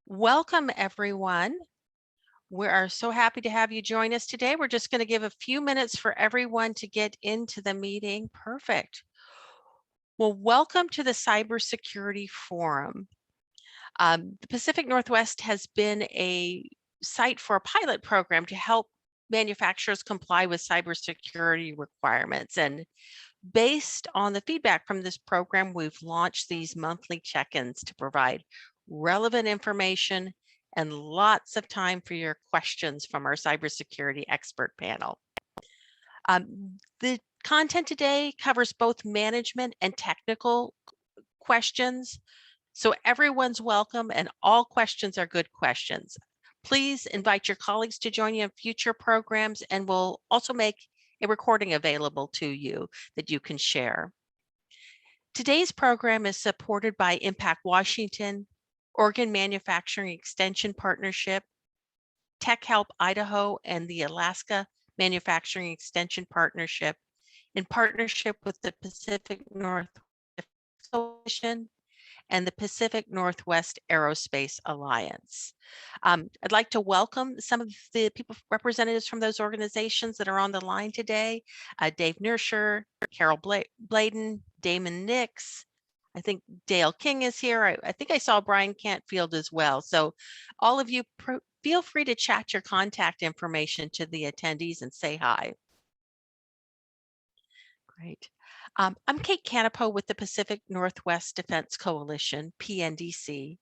Welcome, everyone. We are so happy to have you join us today. We're just going to give a few minutes for everyone to get into the meeting. Perfect. Well, welcome to the Cybersecurity Forum. The Pacific Northwest has been a site for a pilot program to help manufacturers comply with cybersecurity requirements. And based on the feedback from this program, we've launched these monthly check-ins to provide relevant information and lots of time for your questions from our cybersecurity expert panel. The content today covers both management and technical questions, so everyone's welcome and all questions are good questions. Please invite your colleagues to join you in future programs, and we'll also make a recording available to you that you can share. Today's program is supported by Impact Washington, Oregon Manufacturing Extension Partnership, TechHelp Idaho, and the Alaska Manufacturing Extension Partnership in partnership with the Pacific Northwest Coalition and the Pacific Northwest Aerospace Alliance. I'd like to welcome some of the representatives from those organizations that are on the line today. Dave Nerscher, Carol Bladen, Damon Nix. I think Dale King is here. I think I saw Brian Cantfield as well. So all of you, feel free to chat your contact information to the attendees and say hi. Great. I'm Kate Canapo with the Pacific Northwest Defense Coalition, PNDC.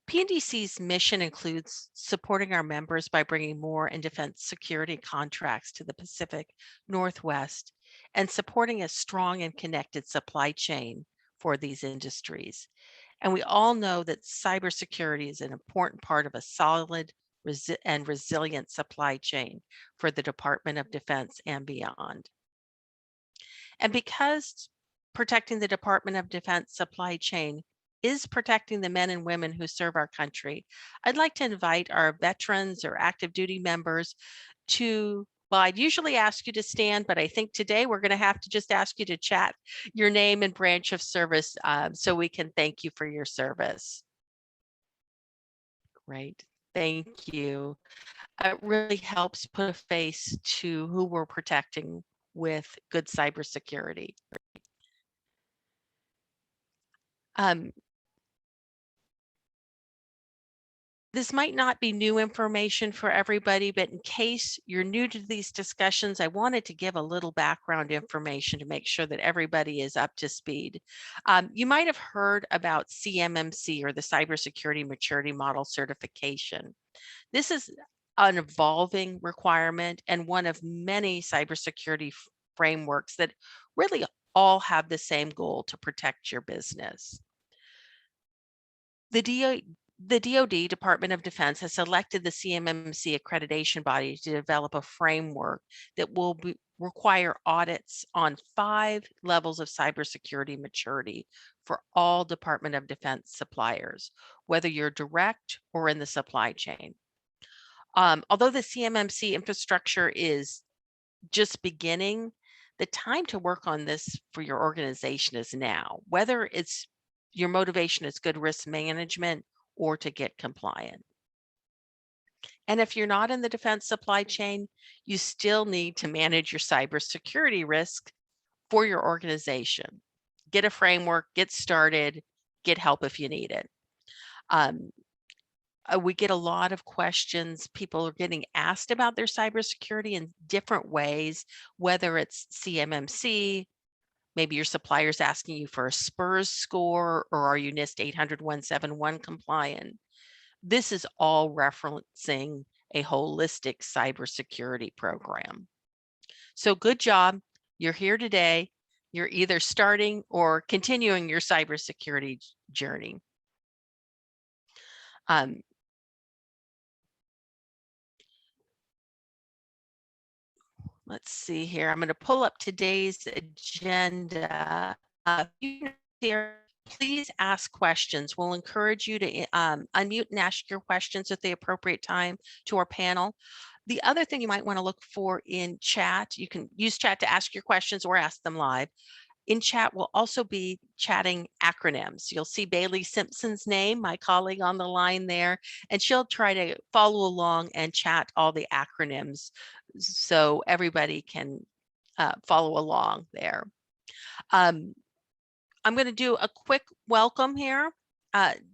PNDC's mission includes supporting our members by bringing more in defense security contracts to the Pacific Northwest and supporting a strong and connected supply chain for these industries. And we all know that cybersecurity is an important part of a solid and resilient supply chain for the Department of Defense and beyond. And because protecting the Department of Defense supply chain is protecting the men and women who serve our country, I'd like to invite our veterans or active duty members to, well, I'd usually ask you to stand, but I think today we're going to have to just ask you to chat your name and branch of service so we can thank you for your service. Great. Thank you. It really helps put a face to who we're protecting with good cybersecurity. This might not be new information for everybody, but in case you're new to these discussions, I wanted to give a little background information to make sure that everybody is up to speed. You might have heard about CMMC, or the Cybersecurity Maturity Model Certification. This is an evolving requirement and one of many cybersecurity frameworks that really all have the same goal: to protect your business. The DoD, Department of Defense, has selected the CMMC accreditation body to develop a framework that will require audits on 5 levels of cybersecurity maturity for all Department of Defense suppliers, whether you're direct or in the supply chain. Although the CMMC infrastructure is just beginning, the time to work on this for your organization is now, whether it's your motivation is good risk management or to get compliant. And if you're not in the defense supply chain, you still need to manage your cybersecurity risk for your organization. Get a framework, get started, get help if you need it. We get a lot of questions. People are getting asked about their cybersecurity in different ways, whether it's CMMC, maybe your supplier's asking you for a SPURS score, or are you NIST 800-171 compliant? This is all referencing a holistic cybersecurity program. So good job. You're here today. You're either starting or continuing your cybersecurity journey. Let's see here. I'm going to pull up today's agenda. Please ask questions. We'll encourage you to unmute and ask your questions at the appropriate time to our panel. The other thing you might want to look for in chat, you can use chat to ask your questions or ask them live. In chat, we'll also be chatting acronyms. You'll see Bailey Simpson's name, my colleague on the line there, and she'll try to follow along and chat all the acronyms so everybody can follow along there. I'm going to do a quick welcome here.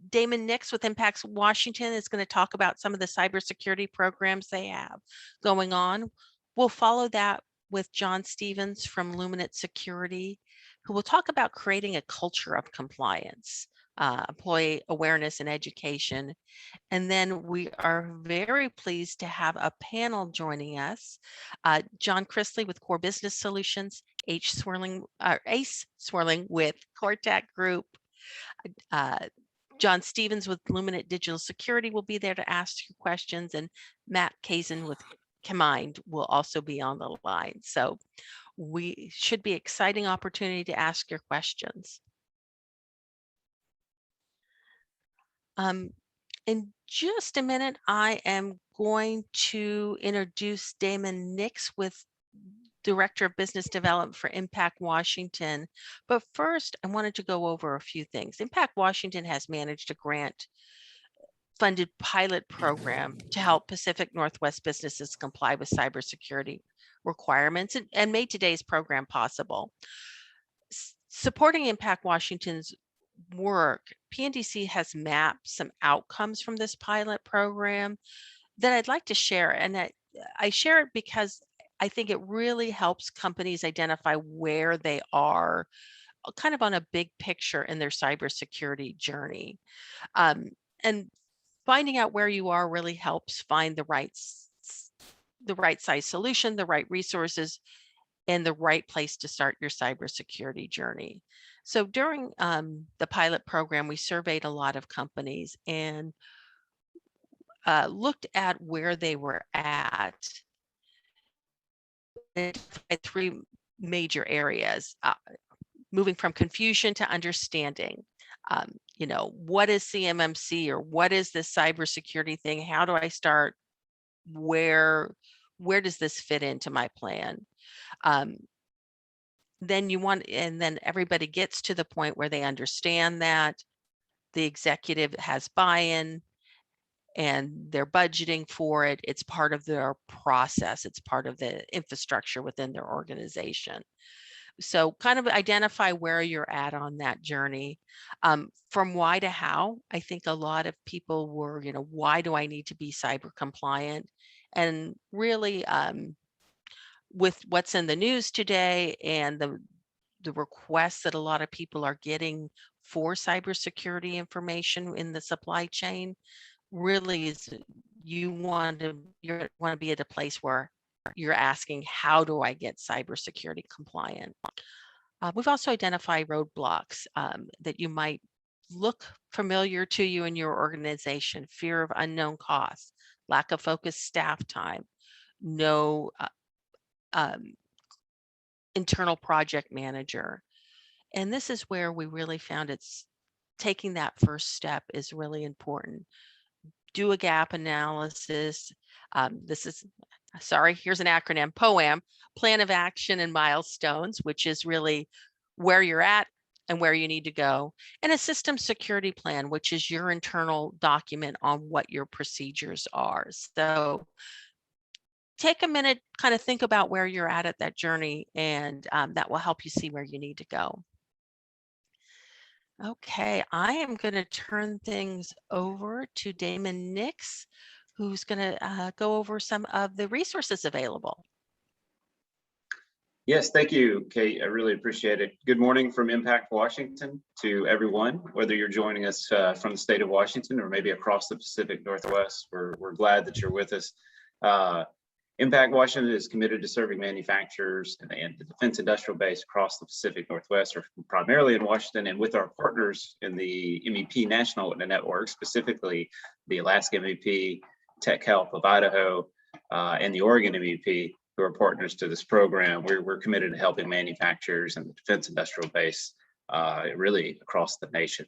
Damon Nix with Impacts Washington is going to talk about some of the cybersecurity programs they have going on. We'll follow that with John Stevens from Luminant Security, who will talk about creating a culture of compliance, employee awareness and education. And then we are very pleased to have a panel joining us. John Chrisley with Core Business Solutions, Ace Swerling with Cortec Group, John Stevens with Luminant Digital Security will be there to ask you questions, and Matt Kazin with Comind will also be on the line. So we should be exciting opportunity to ask your questions. In just a minute, I am going to introduce Damon Nix with Director of Business Development for Impact Washington. But first, I wanted to go over a few things. Impact Washington has managed a grant funded pilot program to help Pacific Northwest businesses comply with cybersecurity requirements and made today's program possible. Supporting Impact Washington's work, PNDC has mapped some outcomes from this pilot program that I'd like to share. And I share it because I think it really helps companies identify where they are kind of on a big picture in their cybersecurity journey. And finding out where you are really helps find the right size solution, the right resources, and the right place to start your cybersecurity journey. So during the pilot program, we surveyed a lot of companies and looked at where they were at in three major areas, moving from confusion to understanding. What is CMMC, or what is this cybersecurity thing? How do I start? Where does this fit into my plan? Then everybody gets to the point where they understand that the executive has buy-in and they're budgeting for it. It's part of their process. It's part of the infrastructure within their organization. So kind of identify where you're at on that journey. From why to how, I think a lot of people were, why do I need to be cyber compliant? And really, with what's in the news today and the requests that a lot of people are getting for cybersecurity information in the supply chain, really is you want to be at a place where you're asking, how do I get cybersecurity compliant? We've also identified roadblocks that you might look familiar to you in your organization: fear of unknown costs, lack of focused staff time, no internal project manager. And this is where we really found it's taking that first step is really important. Do a gap analysis. Here's an acronym: POAM, Plan of Action and Milestones, which is really where you're at and where you need to go, and a system security plan, which is your internal document on what your procedures are. So take a minute, kind of think about where you're at that journey, and that will help you see where you need to go. Okay, I am going to turn things over to Damon Nix, who's going to go over some of the resources available. Yes, thank you, Kate. I really appreciate it. Good morning from Impact Washington to everyone, whether you're joining us from the state of Washington or maybe across the Pacific Northwest. We're glad that you're with us. Impact Washington is committed to serving manufacturers and the defense industrial base across the Pacific Northwest, or primarily in Washington, and with our partners in the MEP National Network, specifically the Alaska MEP, TechHelp of Idaho, and the Oregon MEP, who are partners to this program. We're committed to helping manufacturers and the defense industrial base really across the nation.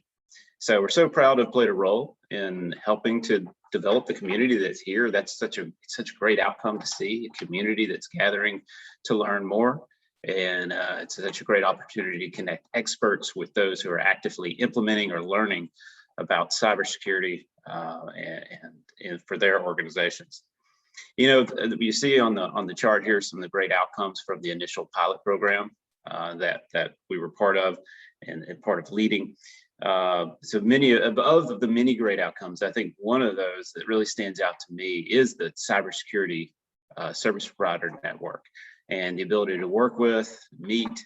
So we're so proud to have played a role in helping to develop the community that's here. That's such a great outcome to see, a community that's gathering to learn more. And it's such a great opportunity to connect experts with those who are actively implementing or learning about cybersecurity and for their organizations. You know, you see on the chart here some of the great outcomes from the initial pilot program that we were part of and part of leading. So many of the many great outcomes, I think one of those that really stands out to me is the cybersecurity service provider network and the ability to work with, meet,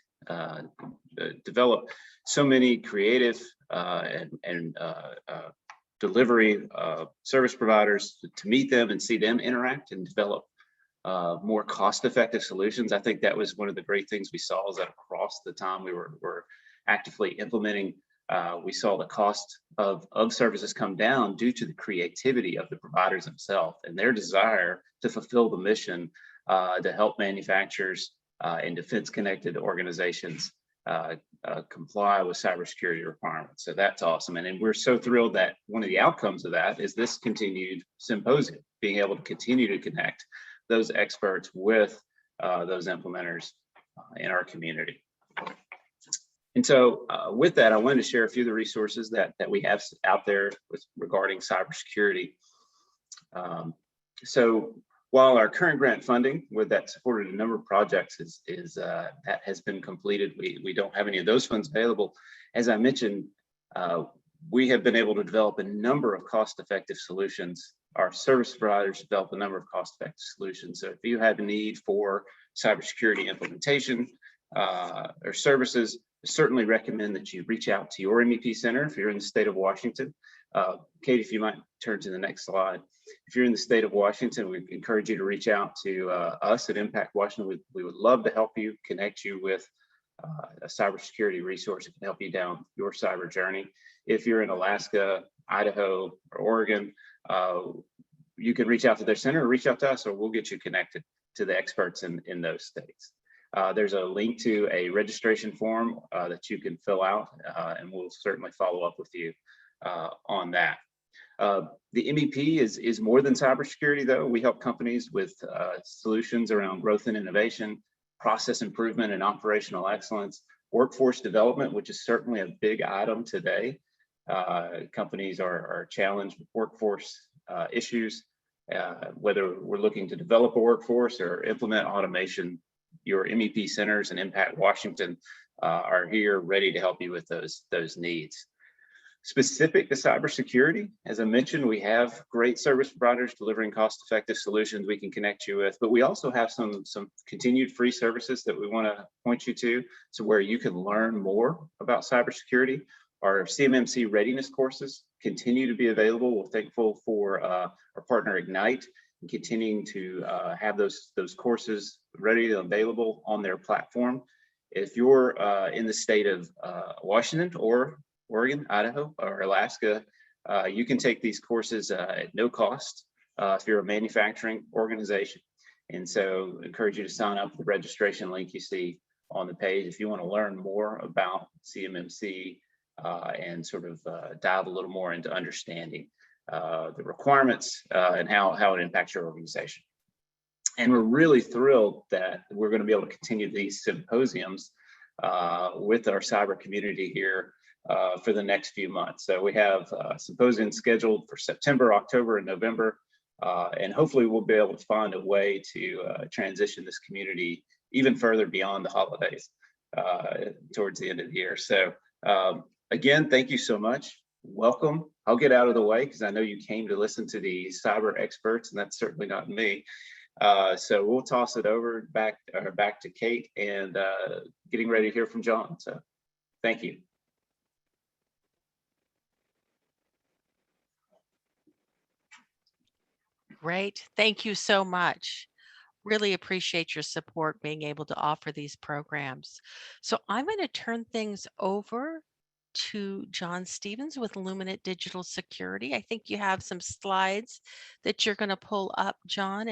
develop so many creative and delivery service providers to meet them and see them interact and develop more cost-effective solutions. I think that was one of the great things we saw is that across the time we were actively implementing, we saw the cost of services come down due to the creativity of the providers themselves and their desire to fulfill the mission to help manufacturers and defense-connected organizations comply with cybersecurity requirements. So that's awesome. And we're so thrilled that one of the outcomes of that is this continued symposium, being able to continue to connect those experts with those implementers in our community. And so with that, I wanted to share a few of the resources that we have out there regarding cybersecurity. So while our current grant funding with that supported a number of projects that has been completed, we don't have any of those funds available. As I mentioned, we have been able to develop a number of cost-effective solutions. Our service providers develop a number of cost-effective solutions. So if you have a need for cybersecurity implementation or services, I certainly recommend that you reach out to your MEP center if you're in the state of Washington. Kate, if you might turn to the next slide. If you're in the state of Washington, we encourage you to reach out to us at Impact Washington. We would love to help you, connect you with a cybersecurity resource that can help you down your cyber journey. If you're in Alaska, Idaho, or Oregon, you can reach out to their center or reach out to us, or we'll get you connected to the experts in those states. There's a link to a registration form that you can fill out, and we'll certainly follow up with you on that. The MEP is more than cybersecurity, though. We help companies with solutions around growth and innovation, process improvement and operational excellence, workforce development, which is certainly a big item today. Companies are challenged with workforce issues, whether we're looking to develop a workforce or implement automation. Your MEP centers and Impact Washington are here ready to help you with those needs. Specific to cybersecurity, as I mentioned, we have great service providers delivering cost-effective solutions we can connect you with, but we also have some continued free services that we want to point you to where you can learn more about cybersecurity. Our CMMC readiness courses continue to be available. We're thankful for our partner Ignite and continuing to have those courses ready and available on their platform. If you're in the state of Washington or Oregon, Idaho, or Alaska, you can take these courses at no cost if you're a manufacturing organization. And so I encourage you to sign up for the registration link you see on the page if you want to learn more about CMMC and sort of dive a little more into understanding the requirements and how it impacts your organization. And we're really thrilled that we're going to be able to continue these symposiums with our cyber community here for the next few months. So we have symposiums scheduled for September, October, and November, and hopefully we'll be able to find a way to transition this community even further beyond the holidays towards the end of the year. So again, thank you so much. Welcome. I'll get out of the way because I know you came to listen to the cyber experts, and that's certainly not me. So we'll toss it over back to Kate and getting ready to hear from John. So thank you. Great. Thank you so much. Really appreciate your support being able to offer these programs. So I'm going to turn things over to John Stevens with Luminant Digital Security. I think you have some slides that you're going to pull up, John,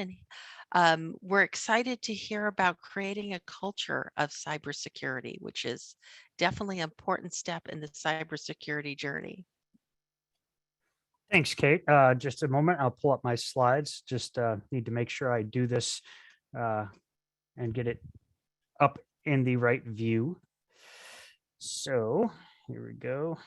and we're excited to hear about creating a culture of cybersecurity, which is definitely an important step in the cybersecurity journey. Thanks, Kate. Just a moment, I'll pull up my slides. Just need to make sure I do this and get it up in the right view. So here we go.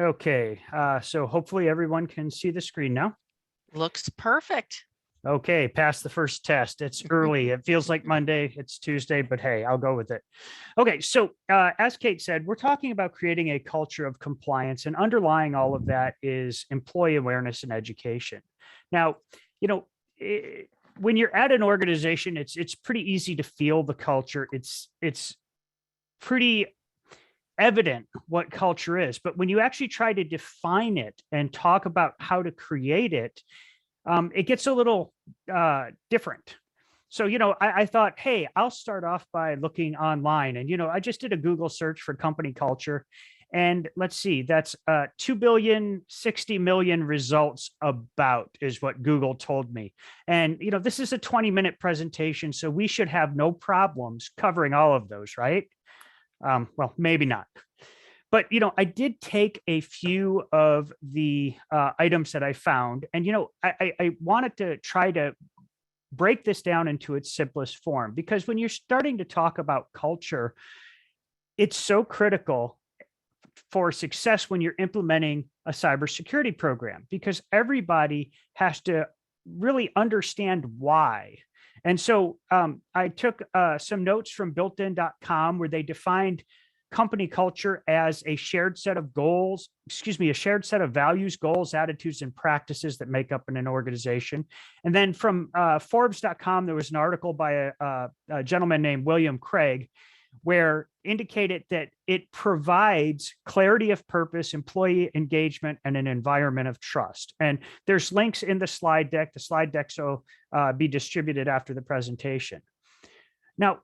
Okay, so hopefully everyone can see the screen now. Looks perfect. Okay, passed the first test. It's early. It feels like Monday. It's Tuesday, but hey, I'll go with it. Okay, so as Kate said, we're talking about creating a culture of compliance, and underlying all of that is employee awareness and education. Now, when you're at an organization, it's pretty easy to feel the culture. It's pretty evident what culture is, but when you actually try to define it and talk about how to create it, it gets a little different. So, I thought, hey, I'll start off by looking online. And, I just did a Google search for company culture. And let's see, that's 2,060,000,000 results about is what Google told me. And, this is a 20-minute presentation, so we should have no problems covering all of those, right? Well, maybe not. But, I did take a few of the items that I found. And, I wanted to try to break this down into its simplest form, because when you're starting to talk about culture, it's so critical for success when you're implementing a cybersecurity program, because everybody has to really understand why. And so I took some notes from builtin.com, where they defined company culture as a shared set of goals, a shared set of values, goals, attitudes, and practices that make up an organization. And then from Forbes.com, there was an article by a gentleman named William Craig, where indicated that it provides clarity of purpose, employee engagement, and an environment of trust. And there's links in the slide deck. The slide deck will be distributed after the presentation. Now,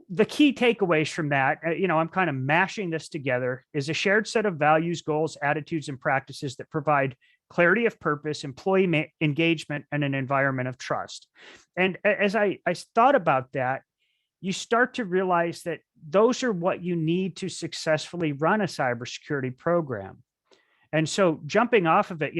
the key takeaways from that, I'm kind of mashing this together, is a shared set of values, goals, attitudes, and practices that provide clarity of purpose, employee engagement, and an environment of trust. And as I thought about that, you start to realize that those are what you need to successfully run a cybersecurity program. And so jumping off of it,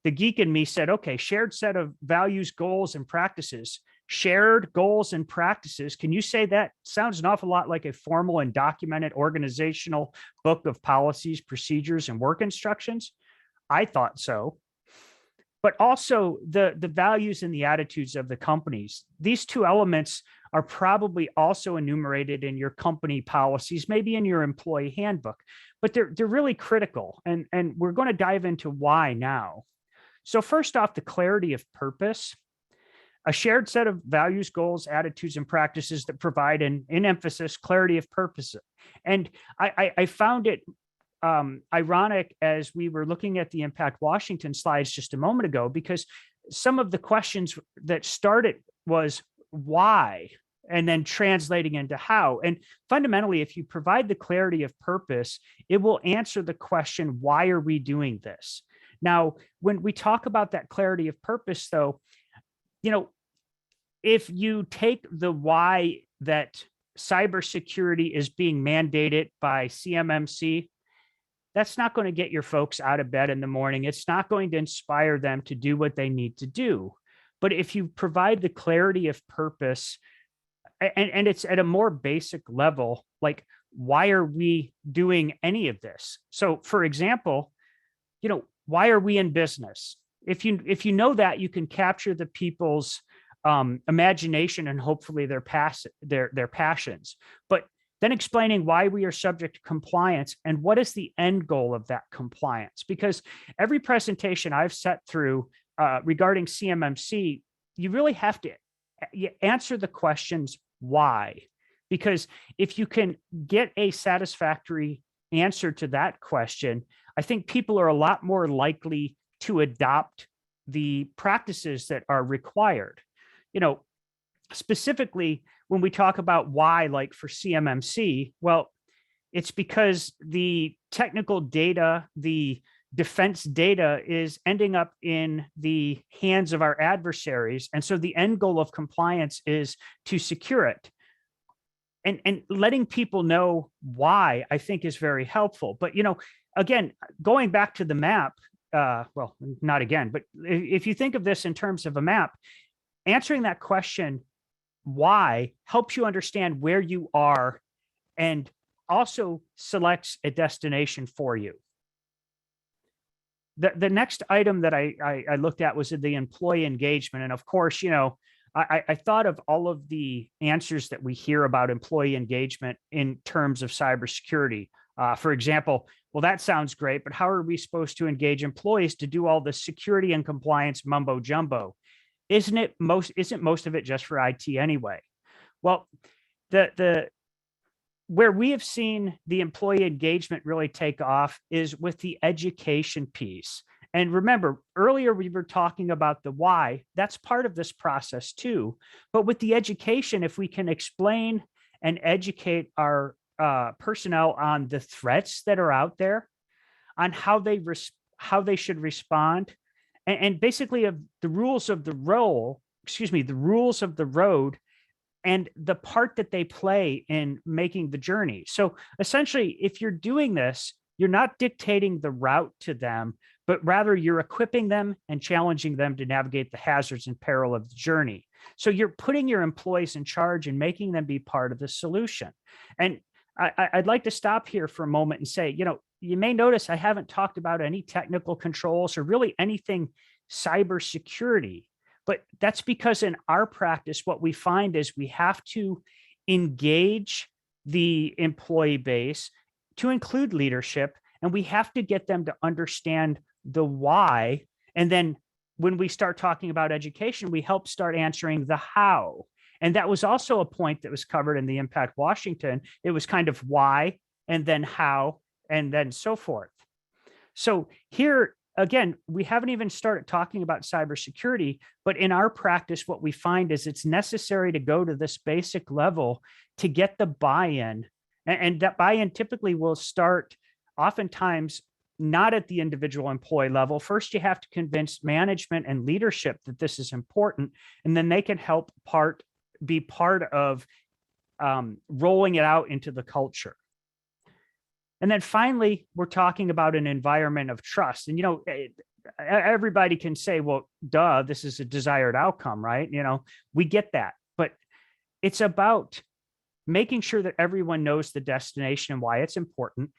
the geek in me said, okay, shared set of values, goals, and practices. Shared goals and practices. Can you say that sounds an awful lot like a formal and documented organizational book of policies, procedures, and work instructions? I thought so. But also the values and the attitudes of the companies. These two elements are probably also enumerated in your company policies, maybe in your employee handbook, but they're really critical. And we're going to dive into why now. So first off, the clarity of purpose. A shared set of values, goals, attitudes, and practices that provide, in emphasis, clarity of purpose. And I found it ironic as we were looking at the Impact Washington slides just a moment ago, because some of the questions that started was why, and then translating into how. And fundamentally, if you provide the clarity of purpose, it will answer the question, why are we doing this? Now, when we talk about that clarity of purpose, though, if you take the why that cybersecurity is being mandated by CMMC, that's not going to get your folks out of bed in the morning. It's not going to inspire them to do what they need to do. But if you provide the clarity of purpose, and it's at a more basic level, like, why are we doing any of this? So, for example, why are we in business? If you know that, you can capture the people's imagination and hopefully their passions. But then explaining why we are subject to compliance and what is the end goal of that compliance. Because every presentation I've sat through regarding CMMC, you really have to answer the questions why. Because if you can get a satisfactory answer to that question, I think people are a lot more likely to adopt the practices that are required. Specifically, when we talk about why, like for CMMC, well, it's because the technical data, the defense data is ending up in the hands of our adversaries. And so the end goal of compliance is to secure it. And letting people know why, I think, is very helpful. But, again, going back to the map, well, not again, but if you think of this in terms of a map, answering that question, why, helps you understand where you are and also selects a destination for you. The next item that I looked at was the employee engagement. And of course, I thought of all of the answers that we hear about employee engagement in terms of cybersecurity. For example, well, that sounds great, but how are we supposed to engage employees to do all the security and compliance mumbo jumbo? Isn't most of it just for IT anyway? Well, where we have seen the employee engagement really take off is with the education piece. And remember, earlier we were talking about the why. That's part of this process too. But with the education, if we can explain and educate our personnel on the threats that are out there, on how they should respond, and basically of the rules of the rules of the road, and the part that they play in making the journey. So essentially, if you're doing this, you're not dictating the route to them, but rather you're equipping them and challenging them to navigate the hazards and peril of the journey. So you're putting your employees in charge and making them be part of the solution. And I'd like to stop here for a moment and say, you may notice I haven't talked about any technical controls or really anything cybersecurity. But that's because in our practice, what we find is we have to engage the employee base to include leadership, and we have to get them to understand the why. And then when we start talking about education, we help start answering the how. And that was also a point that was covered in the Impact Washington. It was kind of why, and then how, and then so forth. So here, again, we haven't even started talking about cybersecurity, but in our practice, what we find is it's necessary to go to this basic level to get the buy-in. And that buy-in typically will start oftentimes not at the individual employee level. First, you have to convince management and leadership that this is important, and then they can help be part of rolling it out into the culture. And then finally, we're talking about an environment of trust. And, everybody can say, well, duh, this is a desired outcome, right? We get that. But it's about making sure that everyone knows the destination and why it's important.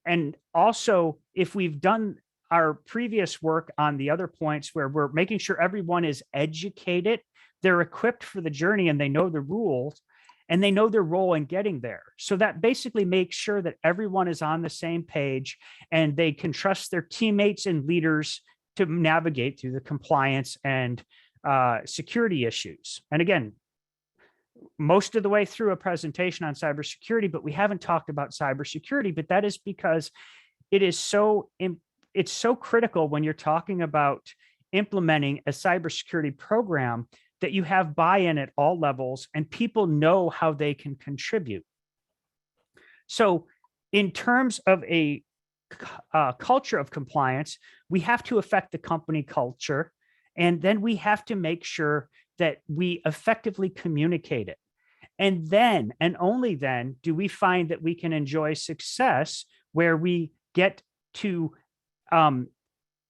And also, if we've done our previous work on the other points where we're making sure everyone is educated, they're equipped for the journey, and they know the rules, and they know their role in getting there. So that basically makes sure that everyone is on the same page and they can trust their teammates and leaders to navigate through the compliance and security issues. And again, most of the way through a presentation on cybersecurity, but we haven't talked about cybersecurity, but that is because it's so critical when you're talking about implementing a cybersecurity program that you have buy-in at all levels and people know how they can contribute. So in terms of a culture of compliance, we have to affect the company culture, and then we have to make sure that we effectively communicate it. And then, and only then, do we find that we can enjoy success where we get to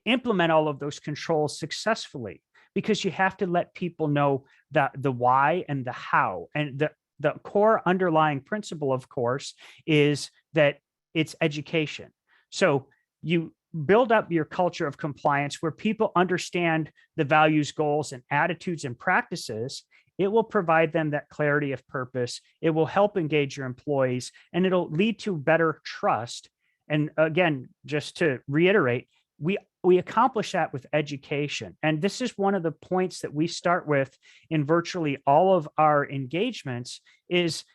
implement all of those controls successfully. Because you have to let people know the why and the how. And the core underlying principle, of course, is that it's education. So you build up your culture of compliance where people understand the values, goals, and attitudes and practices. It will provide them that clarity of purpose. It will help engage your employees, and it'll lead to better trust. And again, just to reiterate, we accomplish that with education. And this is one of the points that we start with in virtually all of our engagements is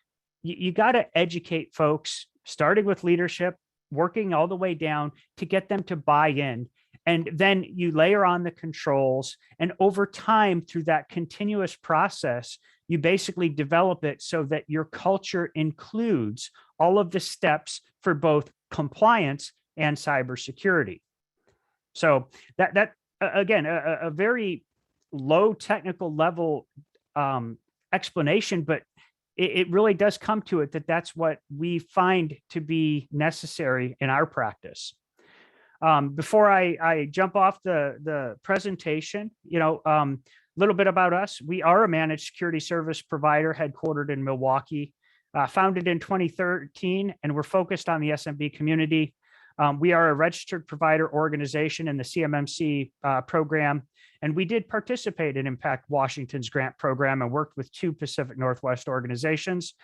you got to educate folks, starting with leadership, working all the way down to get them to buy in. And then you layer on the controls. And over time, through that continuous process, you basically develop it so that your culture includes all of the steps for both compliance and cybersecurity. So again, a very low technical level explanation, but it really does come to it that that's what we find to be necessary in our practice. Before I jump off the presentation, little bit about us. We are a managed security service provider headquartered in Milwaukee, founded in 2013, and we're focused on the SMB community. We are a registered provider organization in the CMMC program, and we did participate in Impact Washington's grant program and worked with 2 Pacific Northwest organizations.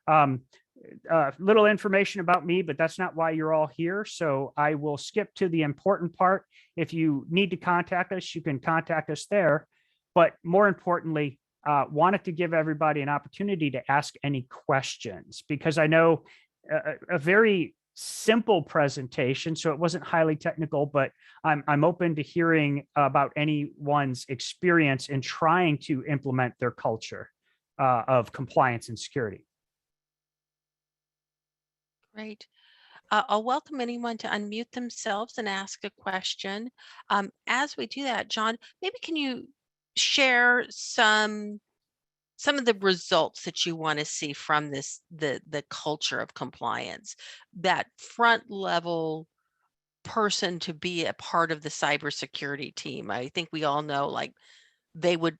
Little information about me, but that's not why you're all here. So I will skip to the important part. If you need to contact us, you can contact us there. But more importantly, wanted to give everybody an opportunity to ask any questions, because I know a very simple presentation, so it wasn't highly technical, but I'm open to hearing about anyone's experience in trying to implement their culture of compliance and security. Great. I'll welcome anyone to unmute themselves and ask a question. As we do that, John, maybe can you share some of the results that you want to see from this, the culture of compliance, that front level person to be a part of the cybersecurity team? I think we all know, like, they would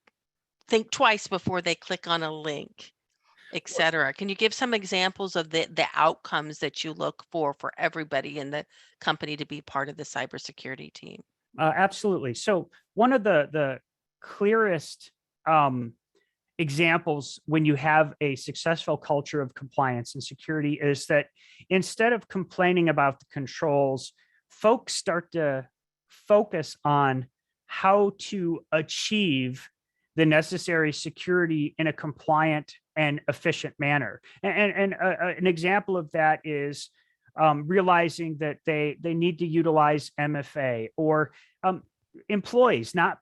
think twice before they click on a link, etc. Can you give some examples of the outcomes that you look for everybody in the company to be part of the cybersecurity team? Absolutely. So one of the clearest examples when you have a successful culture of compliance and security is that instead of complaining about the controls, folks start to focus on how to achieve the necessary security in a compliant and efficient manner. And an example of that is realizing that they need to utilize MFA, or employees not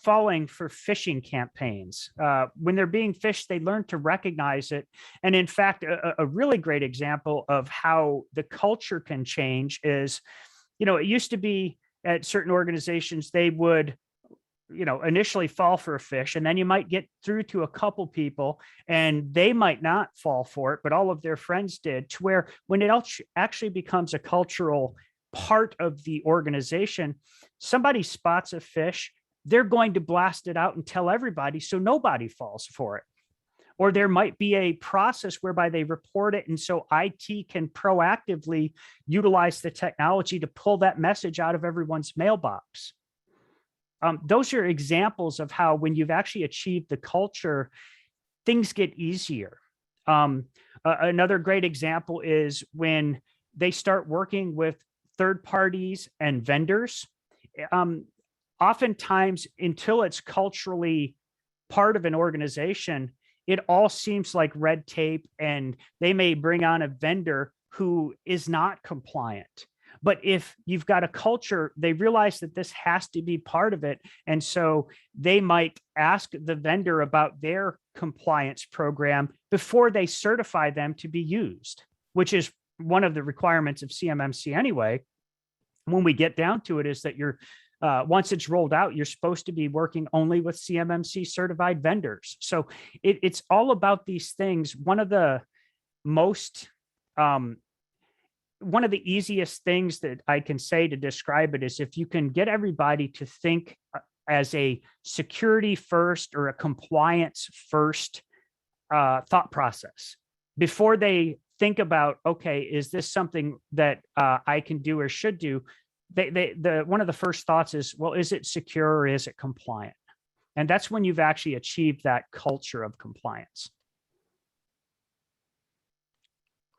falling for phishing campaigns. When they're being phished, they learn to recognize it. And in fact, a really great example of how the culture can change is, it used to be at certain organizations, they would initially fall for a fish, and then you might get through to a couple people and they might not fall for it, but all of their friends did, to where when it actually becomes a cultural part of the organization, somebody spots a fish, they're going to blast it out and tell everybody so nobody falls for it. Or there might be a process whereby they report it, and so IT can proactively utilize the technology to pull that message out of everyone's mailbox. Those are examples of how, when you've actually achieved the culture, things get easier. Another great example is when they start working with third parties and vendors. Oftentimes, until it's culturally part of an organization, it all seems like red tape, and they may bring on a vendor who is not compliant. But if you've got a culture, they realize that this has to be part of it. And so they might ask the vendor about their compliance program before they certify them to be used, which is one of the requirements of CMMC anyway. When we get down to it, is that you're once it's rolled out, you're supposed to be working only with CMMC certified vendors. So it's all about these things. One of the easiest things that I can say to describe it is, if you can get everybody to think as a security first or a compliance first thought process before they think about, okay, is this something that I can do or should do? One of the first thoughts is, well, is it secure or is it compliant? And that's when you've actually achieved that culture of compliance.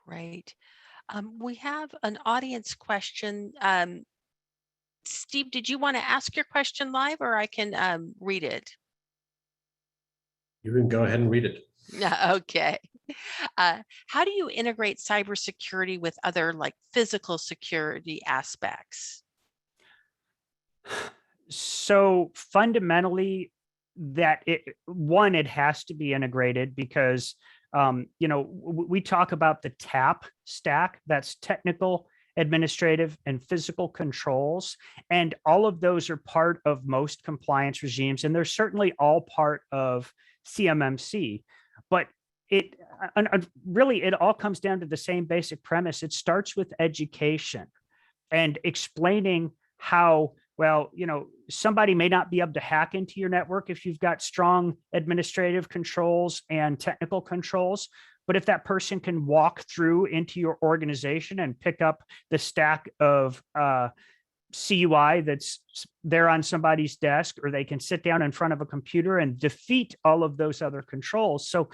Great. We have an audience question. Steve, did you want to ask your question live, or I can read it? You can go ahead and read it. Yeah. Okay. How do you integrate cybersecurity with other, like, physical security aspects? So fundamentally, it has to be integrated, because we talk about the TAP stack, that's technical, administrative, and physical controls. And all of those are part of most compliance regimes. And they're certainly all part of CMMC. But really, it all comes down to the same basic premise. It starts with education and explaining how, well, somebody may not be able to hack into your network if you've got strong administrative controls and technical controls. But if that person can walk through into your organization and pick up the stack of CUI that's there on somebody's desk, or they can sit down in front of a computer and defeat all of those other controls. So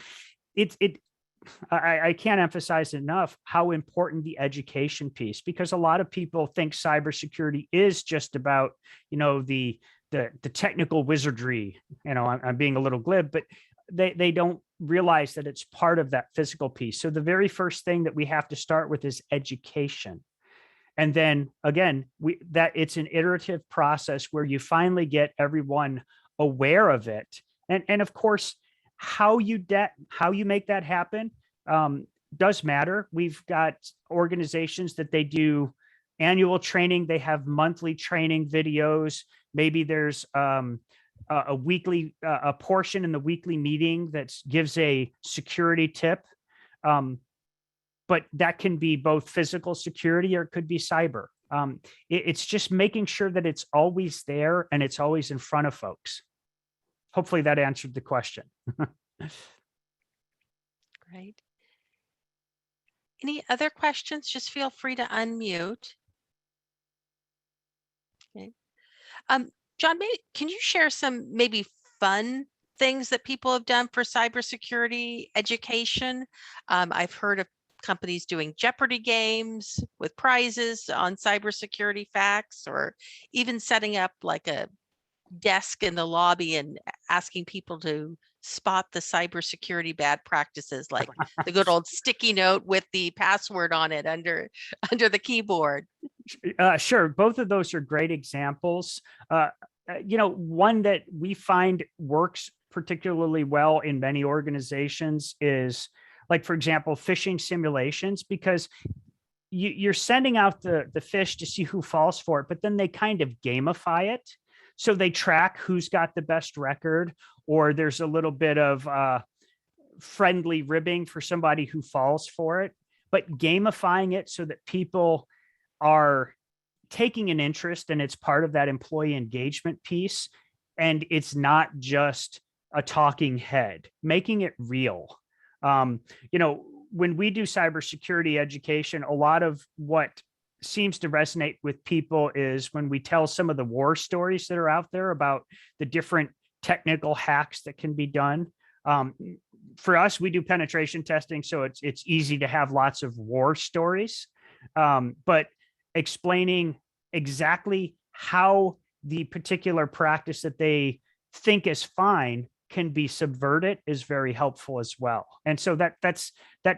I can't emphasize enough how important the education piece, because a lot of people think cybersecurity is just about, the technical wizardry. I'm being a little glib, but they don't realize that it's part of that physical piece. So the very first thing that we have to start with is education. And then again, it's an iterative process where you finally get everyone aware of it. And of course, how you make that happen does matter. We've got organizations that they do annual training. They have monthly training videos. Maybe there's a weekly portion in the weekly meeting that gives a security tip. But that can be both physical security or it could be cyber. It's just making sure that it's always there and it's always in front of folks. Hopefully that answered the question. Great. Any other questions? Just feel free to unmute. Okay. John, can you share some maybe fun things that people have done for cybersecurity education? I've heard of companies doing Jeopardy games with prizes on cybersecurity facts, or even setting up like a desk in the lobby and asking people to spot the cybersecurity bad practices, like the good old sticky note with the password on it under the keyboard. Sure. Both of those are great examples. One that we find works particularly well in many organizations is, like, for example, phishing simulations, because you're sending out the phish to see who falls for it, but then they kind of gamify it. So they track who's got the best record, or there's a little bit of friendly ribbing for somebody who falls for it, but gamifying it so that people are taking an interest and it's part of that employee engagement piece. And it's not just a talking head, making it real. When we do cybersecurity education, a lot of what seems to resonate with people is when we tell some of the war stories that are out there about the different technical hacks that can be done. For us, we do penetration testing, so it's easy to have lots of war stories, but explaining exactly how the particular practice that they think is fine can be subverted is very helpful as well. And so that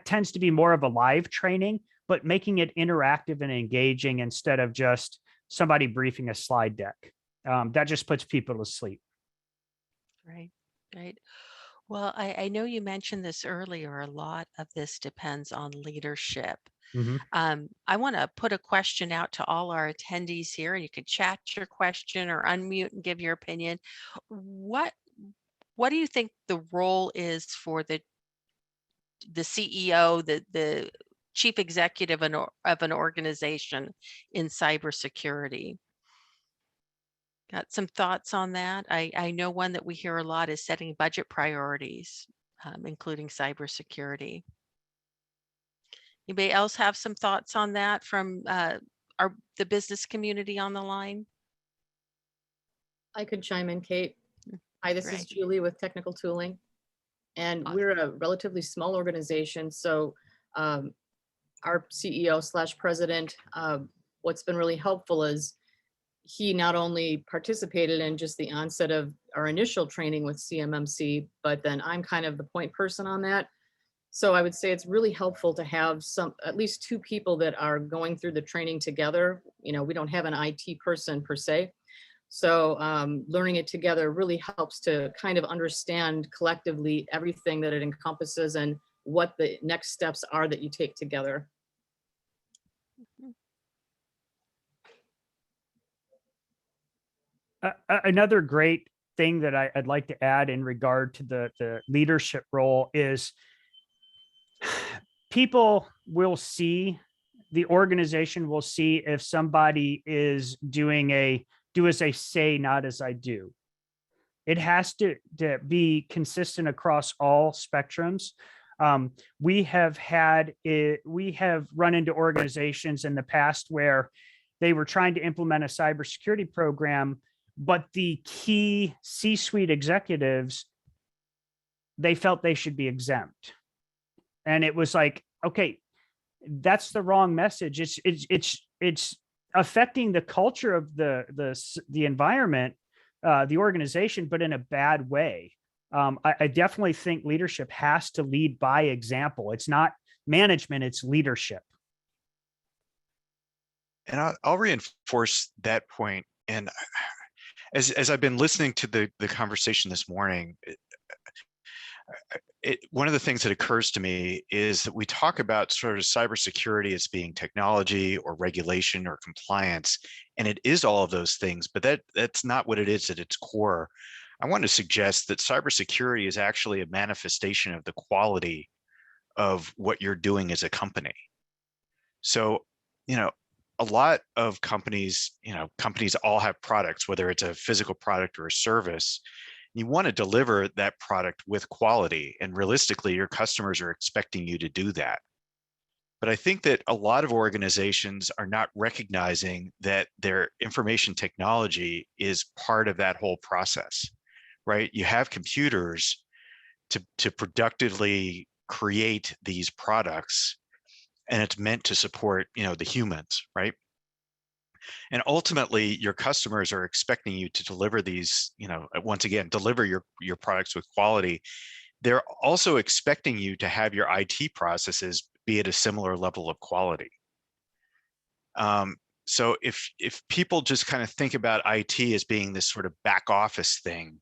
tends to be more of a live training, but making it interactive and engaging instead of just somebody briefing a slide deck. That just puts people to sleep. Right. Well, I know you mentioned this earlier. A lot of this depends on leadership. Mm-hmm. I want to put a question out to all our attendees here, and you could chat your question or unmute and give your opinion. What do you think the role is for the CEO, the chief executive of an organization in cybersecurity? Got some thoughts on that? I know one that we hear a lot is setting budget priorities, including cybersecurity. Anybody else have some thoughts on that from the business community on the line? I could chime in, Kate. Hi, this is Great. Julie with Technical Tooling. And we're a relatively small organization. So our CEO/president, what's been really helpful is he not only participated in just the onset of our initial training with CMMC, but then I'm kind of the point person on that. So I would say it's really helpful to have at least two people that are going through the training together. We don't have an IT person per se. So learning it together really helps to kind of understand collectively everything that it encompasses and what the next steps are that you take together. Another great thing that I'd like to add in regard to the leadership role is people will see, the organization will see if somebody is doing a do as I say, not as I do. It has to be consistent across all spectrums. We have run into organizations in the past where they were trying to implement a cybersecurity program, but the key C-suite executives, they felt they should be exempt. And it was like, okay, that's the wrong message. It's affecting the culture of the environment, the organization, but in a bad way. I definitely think leadership has to lead by example. It's not management, it's leadership. And I'll reinforce that point. And as I've been listening to the conversation this morning, one of the things that occurs to me is that we talk about sort of cybersecurity as being technology or regulation or compliance, and it is all of those things, but that's not what it is at its core. I want to suggest that cybersecurity is actually a manifestation of the quality of what you're doing as a company. So, a lot of companies, companies all have products, whether it's a physical product or a service. You want to deliver that product with quality, and realistically, your customers are expecting you to do that. But I think that a lot of organizations are not recognizing that their information technology is part of that whole process, right? You have computers to productively create these products, and it's meant to support, the humans, right? And ultimately, your customers are expecting you to deliver these, once again, deliver your products with quality. They're also expecting you to have your IT processes be at a similar level of quality. So if people just kind of think about IT as being this sort of back office thing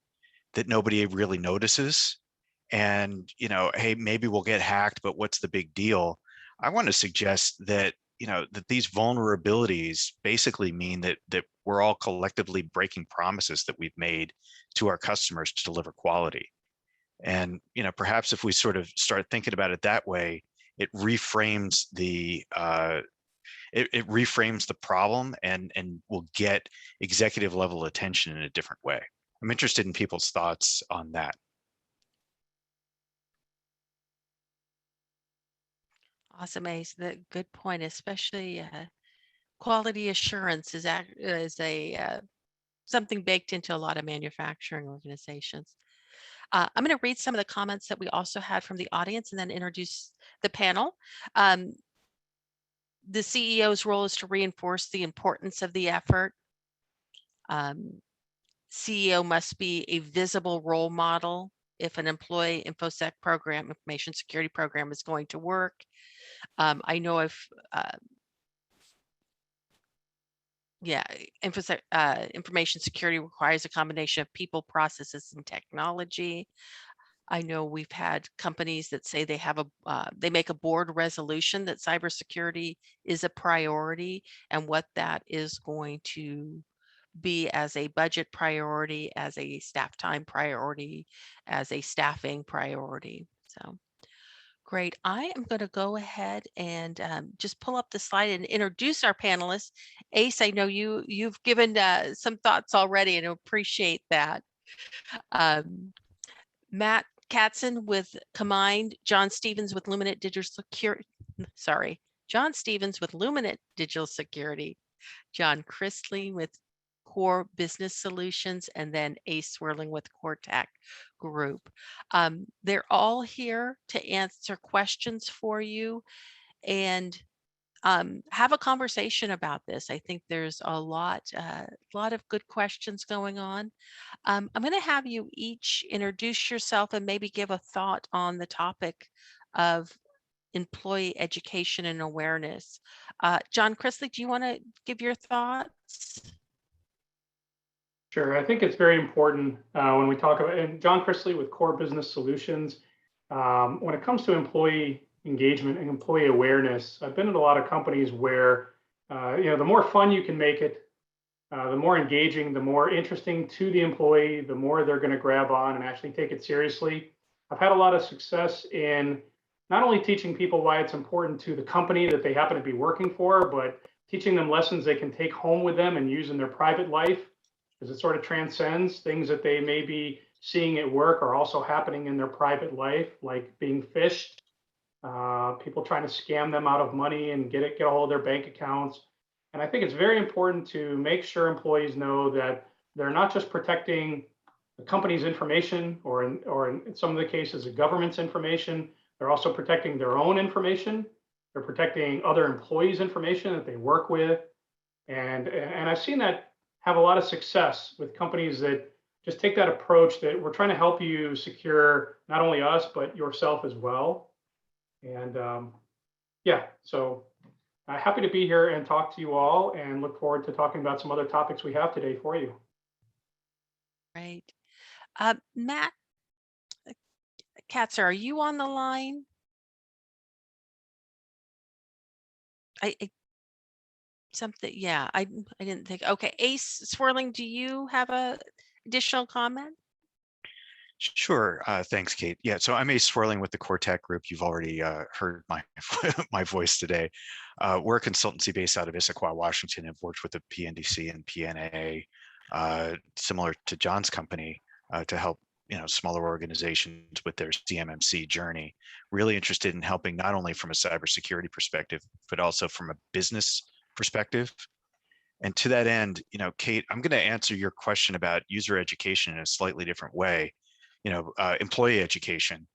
that nobody really notices, and hey, maybe we'll get hacked, but what's the big deal? I want to suggest that that these vulnerabilities basically mean that we're all collectively breaking promises that we've made to our customers to deliver quality. And perhaps if we sort of start thinking about it that way, it reframes the it reframes the problem and will get executive level attention in a different way. I'm interested in people's thoughts on that. Awesome, Ace. Good point, especially quality assurance is a something baked into a lot of manufacturing organizations. I'm going to read some of the comments that we also had from the audience and then introduce the panel. The CEO's role is to reinforce the importance of the effort. CEO must be a visible role model if an employee InfoSec program, information security program, is going to work. I know if information security requires a combination of people, processes, and technology. I know we've had companies that say they have they make a board resolution that cybersecurity is a priority, and what that is going to be as a budget priority, as a staff time priority, as a staffing priority. So great. I am going to go ahead and just pull up the slide and introduce our panelists. Ace, I know you've given some thoughts already, and I appreciate that. Matt Katzer with Combined, John Stevens with Luminant Digital Security. Sorry, John Stevens with Luminant Digital Security, John Chrisley with Core Business Solutions, and then Ace Swerling with Core Tech Group. They're all here to answer questions for you and have a conversation about this. I think there's a lot of good questions going on. I'm going to have you each introduce yourself and maybe give a thought on the topic of employee education and awareness. John Chrisley, do you want to give your thoughts? Sure. I think it's very important when we talk about, and John Chrisley with Core Business Solutions, when it comes to employee engagement and employee awareness, I've been in a lot of companies where, the more fun you can make it, the more engaging, the more interesting to the employee, the more they're going to grab on and actually take it seriously. I've had a lot of success in not only teaching people why it's important to the company that they happen to be working for, but teaching them lessons they can take home with them and use in their private life, because it sort of transcends things that they may be seeing at work are also happening in their private life, like being phished, people trying to scam them out of money and get a hold of their bank accounts. And I think it's very important to make sure employees know that they're not just protecting the company's information, or in some of the cases, the government's information. They're also protecting their own information. They're protecting other employees' information that they work with. And I've seen that have a lot of success with companies that just take that approach that we're trying to help you secure not only us, but yourself as well. And yeah, so happy to be here and talk to you all, and look forward to talking about some other topics we have today for you. Right. Matt Katzer, are you on the line? Something, yeah, I didn't think. Okay, Ace Swerling, do you have a additional comment? Sure. Thanks, Kate. Yeah, so I'm Ace Swerling with the Core Tech Group. You've already heard my my voice today. We're a consultancy based out of Issaquah, Washington. I've worked with the PNDC and PNA, similar to John's company, to help smaller organizations with their CMMC journey. Really interested in helping not only from a cybersecurity perspective, but also from a business perspective. And to that end, Kate, I'm going to answer your question about user education in a slightly different way. Employee education,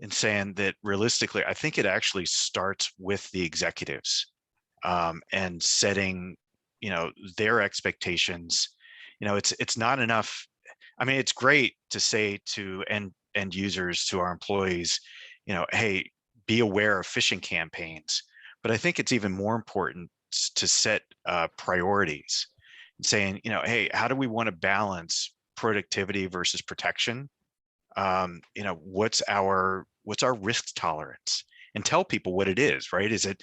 and saying that realistically, I think it actually starts with the executives, and setting, their expectations. It's not enough. I mean, it's great to say to end users, to our employees, hey, be aware of phishing campaigns. But I think it's even more important to set priorities, saying, hey, how do we want to balance productivity versus protection? What's our risk tolerance, and tell people what it is, right? Is it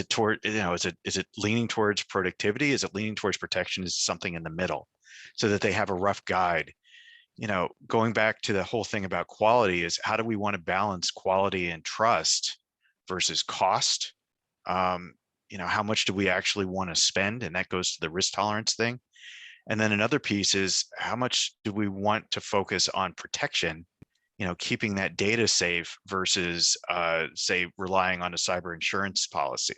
toward, is it leaning towards productivity? Is it leaning towards protection? Is something in the middle, so that they have a rough guide? Going back to the whole thing about quality, is how do we want to balance quality and trust versus cost? How much do we actually want to spend? And that goes to the risk tolerance thing. And then another piece is, how much do we want to focus on protection, keeping that data safe versus, say, relying on a cyber insurance policy.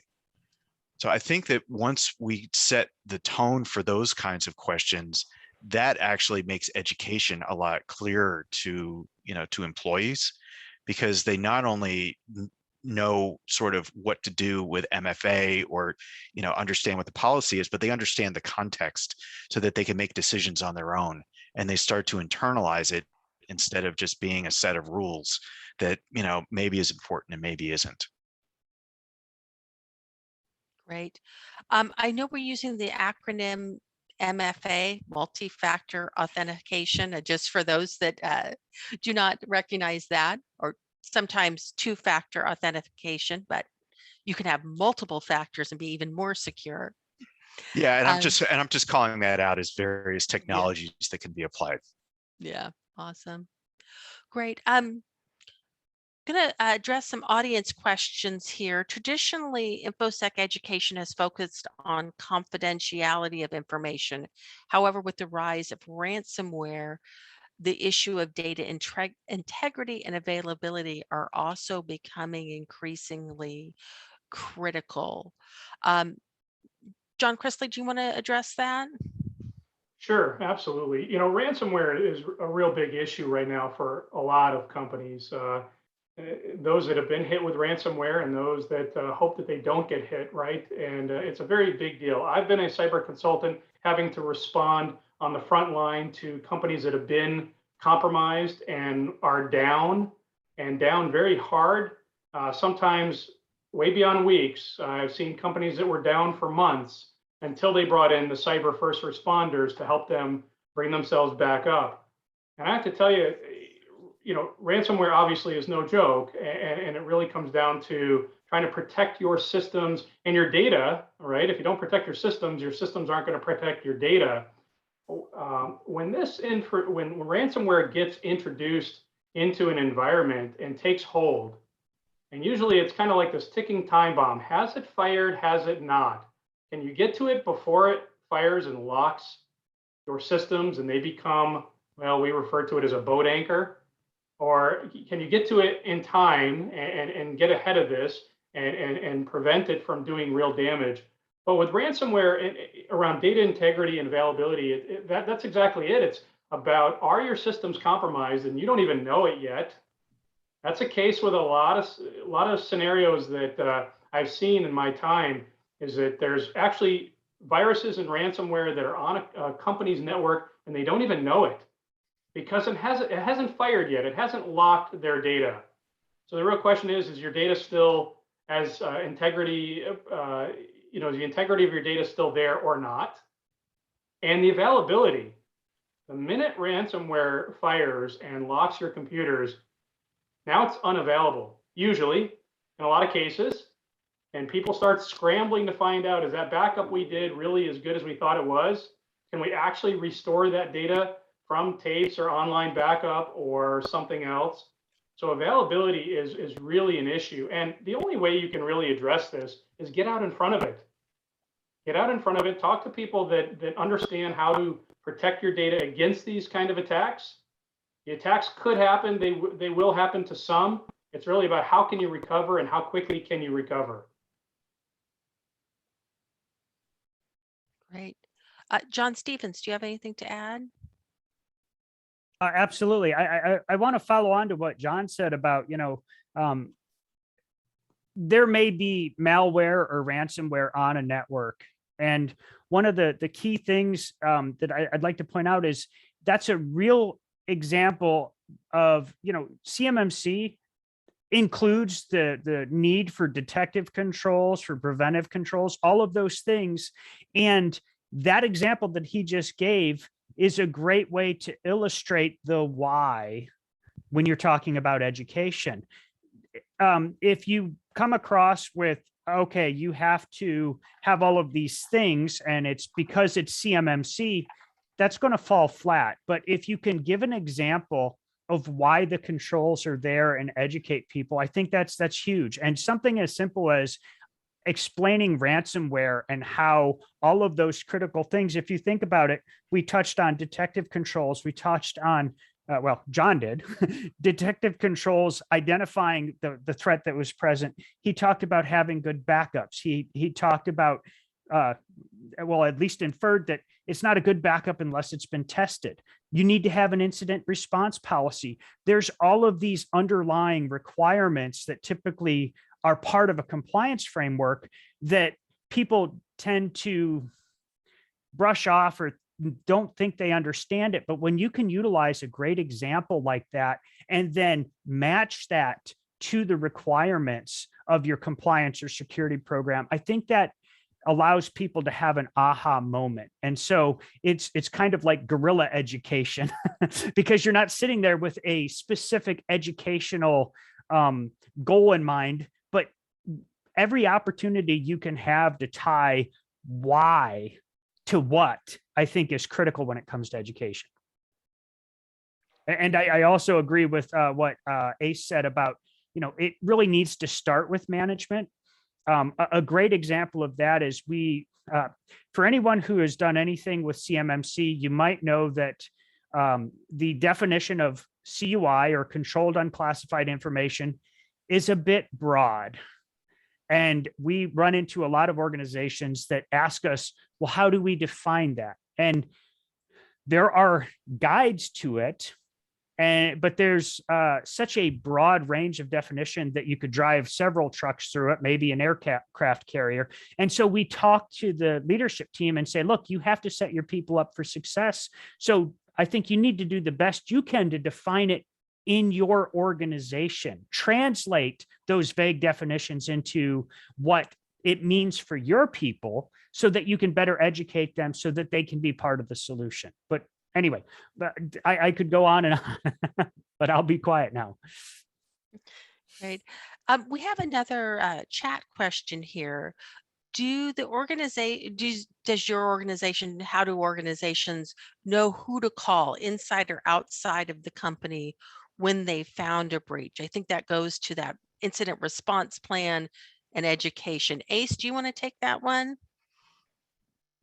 So I think that once we set the tone for those kinds of questions, that actually makes education a lot clearer to employees, because they not only know sort of what to do with MFA, or understand what the policy is, but they understand the context, so that they can make decisions on their own, and they start to internalize it, instead of just being a set of rules that maybe is important and maybe isn't. Great. I know we're using the acronym MFA, multi-factor authentication, just for those that do not recognize that, or sometimes two-factor authentication, but you can have multiple factors and be even more secure. Yeah, and I'm just calling that out as various technologies that can be applied. Yeah, awesome. Great. I'm going to address some audience questions here. Traditionally, InfoSec education has focused on confidentiality of information. However, with the rise of ransomware, the issue of data integrity and availability are also becoming increasingly critical. John Chrisley, do you want to address that? Sure, absolutely. Ransomware is a real big issue right now for a lot of companies. Those that have been hit with ransomware, and those that hope that they don't get hit, right? And it's a very big deal. I've been a cyber consultant, having to respond on the front line to companies that have been compromised and are down, and down very hard, sometimes way beyond weeks. I've seen companies that were down for months, until they brought in the cyber first responders to help them bring themselves back up. And I have to tell you, ransomware obviously is no joke, and it really comes down to trying to protect your systems and your data, all right? If you don't protect your systems aren't going to protect your data. When ransomware gets introduced into an environment and takes hold, and usually it's kind of like this ticking time bomb. Has it fired? Has it not? Can you get to it before it fires and locks your systems and they become, well, we refer to it as a boat anchor? Or can you get to it in time and get ahead of this and prevent it from doing real damage? But with ransomware around data integrity and availability, that's exactly it. It's about, are your systems compromised and you don't even know it yet? That's a case with a lot of scenarios that I've seen in my time, is that there's actually viruses and ransomware that are on a company's network and they don't even know it because it hasn't fired yet. It hasn't locked their data. So the real question is your data still has integrity? Is the integrity of your data still there or not? And the availability. The minute ransomware fires and locks your computers, now it's unavailable, usually, in a lot of cases. And people start scrambling to find out, is that backup we did really as good as we thought it was? Can we actually restore that data from tapes or online backup or something else? So availability is really an issue. And the only way you can really address this is get out in front of it. Get out in front of it, talk to people that understand how to protect your data against these kind of attacks. The attacks could happen, they will happen to some. It's really about how can you recover and how quickly can you recover. Great. John Stevens, do you have anything to add? Absolutely. I want to follow on to what John said about, there may be malware or ransomware on a network. And one of the key things that I'd like to point out is that's a real example of, CMMC includes the need for detective controls, for preventive controls, all of those things. And that example that he just gave is a great way to illustrate the why when you're talking about education. If you come across with, okay, you have to have all of these things and it's because it's CMMC, that's going to fall flat. But if you can give an example of why the controls are there and educate people, I think that's huge. And something as simple as explaining ransomware and how all of those critical things, if you think about it, we touched on detective controls, we touched on, John did, detective controls, identifying the threat that was present. He talked about having good backups. He talked about, at least inferred that it's not a good backup unless it's been tested. You need to have an incident response policy. There's all of these underlying requirements that typically are part of a compliance framework that people tend to brush off or don't think they understand it. But when you can utilize a great example like that and then match that to the requirements of your compliance or security program, I think that allows people to have an aha moment. And so it's kind of like guerrilla education because you're not sitting there with a specific educational goal in mind, but every opportunity you can have to tie why to what, I think is critical when it comes to education. And I also agree with what Ace said about, it really needs to start with management. A great example of that is for anyone who has done anything with CMMC, you might know that the definition of CUI, or controlled unclassified information, is a bit broad. And we run into a lot of organizations that ask us, well, how do we define that? And there are guides to it, but there's such a broad range of definition that you could drive several trucks through it, maybe an aircraft carrier. And so we talk to the leadership team and say, look, you have to set your people up for success. So I think you need to do the best you can to define it in your organization. Translate those vague definitions into what it means for your people so that you can better educate them so that they can be part of the solution. But anyway, I could go on and on, but I'll be quiet now. Great. We have another chat question here. Does your organization, how do organizations know who to call inside or outside of the company when they found a breach? I think that goes to that incident response plan and education. Ace, do you want to take that one?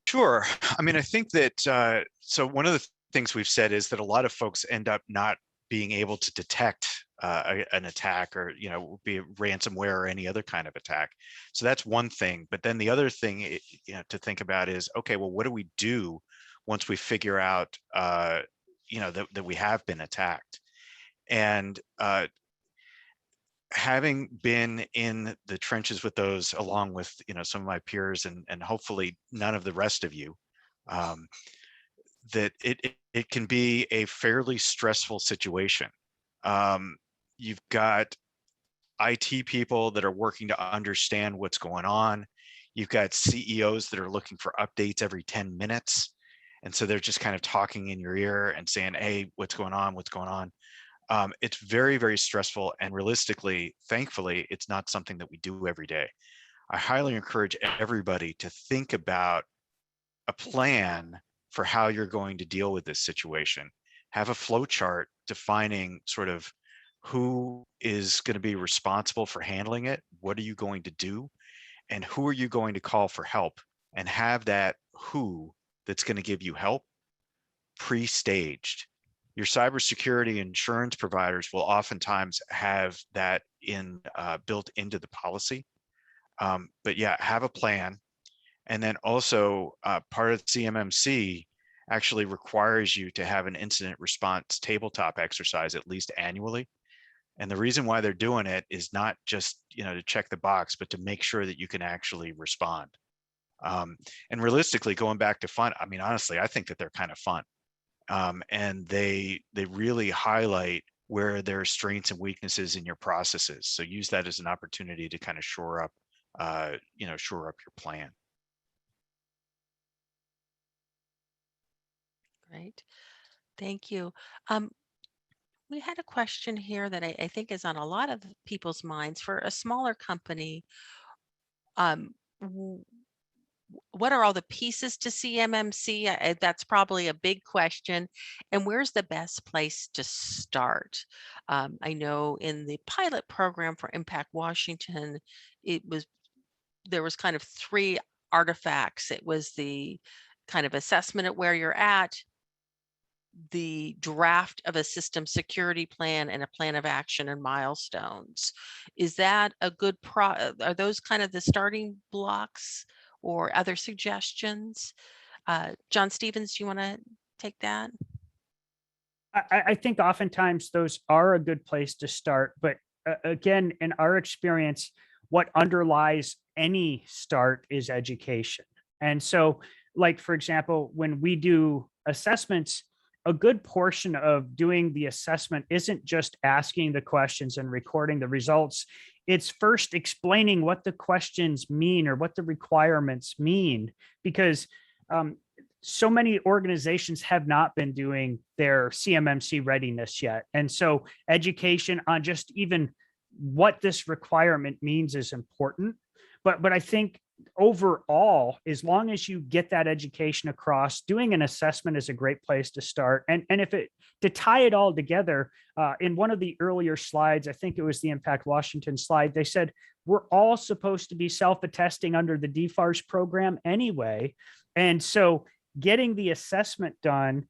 Sure. I mean, I think that, so one of the things we've said is that a lot of folks end up not being able to detect an attack, or, be it ransomware or any other kind of attack. So that's one thing. But then the other thing, to think about is, okay, well, what do we do once we figure out, that we have been attacked? And having been in the trenches with those, along with some of my peers, and hopefully none of the rest of you, that it can be a fairly stressful situation. You've got IT people that are working to understand what's going on. You've got CEOs that are looking for updates every 10 minutes. And so they're just kind of talking in your ear and saying, hey, what's going on? What's going on? It's very, very stressful. And realistically, thankfully, it's not something that we do every day. I highly encourage everybody to think about a plan for how you're going to deal with this situation. Have a flow chart defining sort of who is going to be responsible for handling it, what are you going to do, and who are you going to call for help, and have that who that's going to give you help pre-staged. Your cybersecurity insurance providers will oftentimes have that built into the policy. But yeah, have a plan. And then also part of CMMC actually requires you to have an incident response tabletop exercise at least annually. And the reason why they're doing it is not just, to check the box, but to make sure that you can actually respond. And realistically, going back to fun, I mean, honestly, I think that they're kind of fun. And they really highlight where there are strengths and weaknesses in your processes. So use that as an opportunity to kind of shore up your plan. Great. Thank you. We had a question here that I think is on a lot of people's minds. For a smaller company, what are all the pieces to CMMC? That's probably a big question. And where's the best place to start? I know in the pilot program for Impact Washington, there was kind of 3 artifacts. It was the kind of assessment at where you're at, the draft of a system security plan, and a plan of action and milestones. Is that a good are those kind of the starting blocks, or other suggestions? John Stevens, do you want to take that? I think oftentimes those are a good place to start, but again, in our experience, what underlies any start is education. And so, like, for example, when we do assessments, a good portion of doing the assessment isn't just asking the questions and recording the results. It's first explaining what the questions mean or what the requirements mean, because so many organizations have not been doing their CMMC readiness yet. And so education on just even what this requirement means is important. But I think overall, as long as you get that education across, doing an assessment is a great place to start. And if to tie it all together, in one of the earlier slides, I think it was the Impact Washington slide, they said, we're all supposed to be self-attesting under the DFARS program anyway. And so getting the assessment done